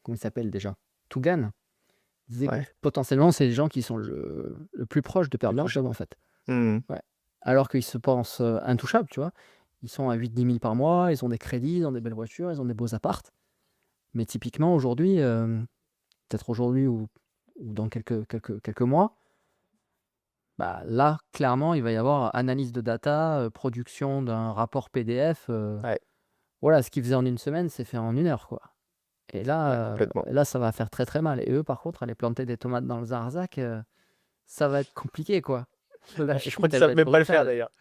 comment il s'appelle déjà? Tougan. Il disait que Ouais, potentiellement, c'est les gens qui sont le plus proches de perdre plus leur touché. job, en fait. Mmh. Ouais. Alors qu'ils se pensent, intouchables, tu vois? Ils sont à 8 000 10 000 par mois, ils ont des crédits, ils ont des belles voitures, ils ont des beaux apparts. Mais typiquement aujourd'hui, peut-être aujourd'hui ou dans quelques mois, bah, là, clairement, il va y avoir analyse de data, production d'un rapport PDF, Ouais, voilà, ce qu'ils faisaient en une semaine, c'est fait en une heure, quoi. Et ouais, là, complètement. ça va faire très, très mal. Et eux, par contre, aller planter des tomates dans le Zarzac, ça va être compliqué, quoi. La Je crois chute, qu'ils elle va savent être même pas le faire brutale. d'ailleurs.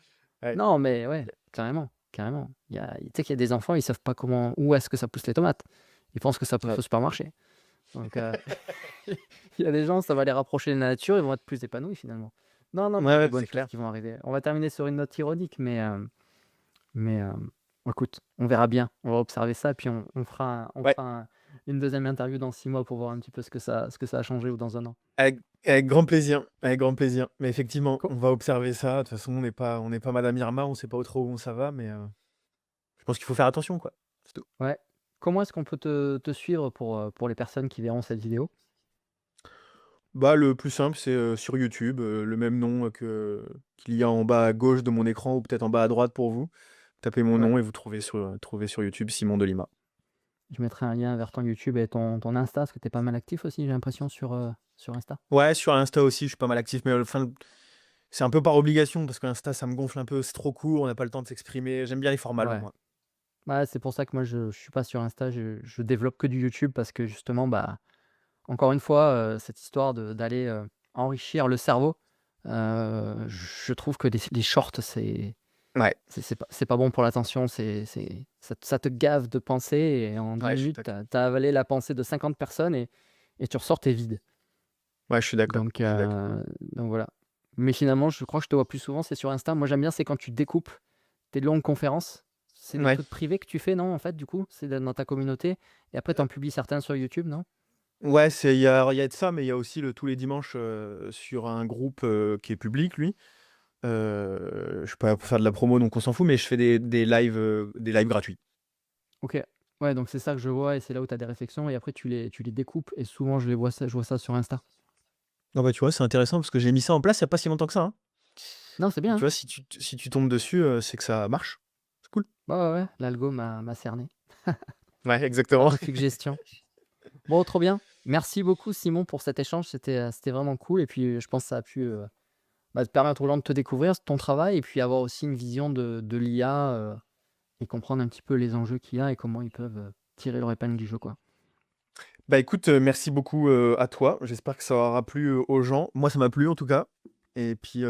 Ouais. Non, mais ouais, carrément, carrément. Tu sais qu'il y a des enfants, ils savent pas où est-ce que ça pousse les tomates. Ils pensent que ça pousse Ouais. au supermarché. Donc, il y a des gens, ça va les rapprocher de la nature, ils vont être plus épanouis finalement. Non, non, Ouais, mais il y a des ouais, bonnes c'est choses clair. qui vont arriver. On va terminer sur une note ironique, mais écoute, on verra bien. On va observer ça, puis on fera, Ouais, une deuxième interview dans 6 mois pour voir un petit peu ce que ça a changé ou dans un an. avec grand plaisir, avec grand plaisir. Mais effectivement, Co- on va observer ça. De toute façon, on n'est pas Madame Irma, on sait pas trop où ça va, mais je pense qu'il faut faire attention, quoi. C'est tout. Ouais. Comment est-ce qu'on peut te suivre pour les personnes qui verront cette vidéo? Bah, le plus simple, c'est sur YouTube, le même nom qu'il y a en bas à gauche de mon écran ou peut-être en bas à droite pour vous. Tapez mon Ouais. nom et vous trouvez sur YouTube Simon Delima. Je mettrai un lien vers ton YouTube et ton Insta, parce que tu es pas mal actif aussi, j'ai l'impression, sur Insta. Ouais, sur Insta aussi, je suis pas mal actif, mais enfin, c'est un peu par obligation parce qu'Insta, ça me gonfle un peu, c'est trop court, on n'a pas le temps de s'exprimer. J'aime bien les formats longs, Ouais. moi. Ouais, c'est pour ça que moi je suis pas sur Insta, je développe que du YouTube parce que justement, bah, encore une fois, cette histoire d'aller, enrichir le cerveau, je trouve que les shorts, Ouais, c'est pas bon pour l'attention, ça te gave de pensées et en 10 ouais, je suis minutes, tu d'accord. as avalé la pensée de 50 personnes et tu ressors, tu vide. Ouais, je suis d'accord. Donc Je suis d'accord. donc voilà. Mais finalement, je crois que je te vois plus souvent, c'est sur Insta. Moi, j'aime bien, c'est quand tu découpes tes longues conférences. C'est des Ouais. trucs privés que tu fais, non, en fait, du coup? C'est dans ta communauté et après tu en publies certains sur YouTube, non? Ouais, il y a de ça, mais il y a aussi tous les dimanches sur un groupe qui est public, lui. Je suis pas là pour faire de la promo, donc on s'en fout, mais je fais des lives gratuits. OK. Ouais, donc c'est ça que je vois et c'est là où tu as des réflexions et après tu les découpes et souvent je vois ça sur Insta. Non, bah tu vois, c'est intéressant parce que j'ai mis ça en place il n'y a pas si longtemps que ça, hein. Non, c'est bien, Donc, tu hein? vois, si tu tombes dessus, c'est que ça marche. C'est cool. Ouais, ouais, ouais, l'algo m'a cerné. Ouais, exactement. Suggestion. Bon, trop bien. Merci beaucoup Simon pour cet échange, c'était vraiment cool et puis, je pense que ça a pu, bah, te permettre aux gens de te découvrir, ton travail et puis avoir aussi une vision de l'IA, et comprendre un petit peu les enjeux qu'il y a et comment ils peuvent, tirer leur épingle du jeu, quoi. Bah écoute, merci beaucoup à toi. J'espère que ça aura plu aux gens. Moi, ça m'a plu en tout cas. Et puis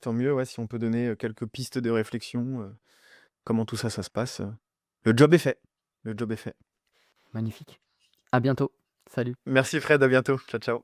tant mieux, ouais, si on peut donner quelques pistes de réflexion, comment tout ça, ça se passe. Le job est fait. Le job est fait. Magnifique. À bientôt. Salut. Merci Fred, à bientôt. Ciao, ciao.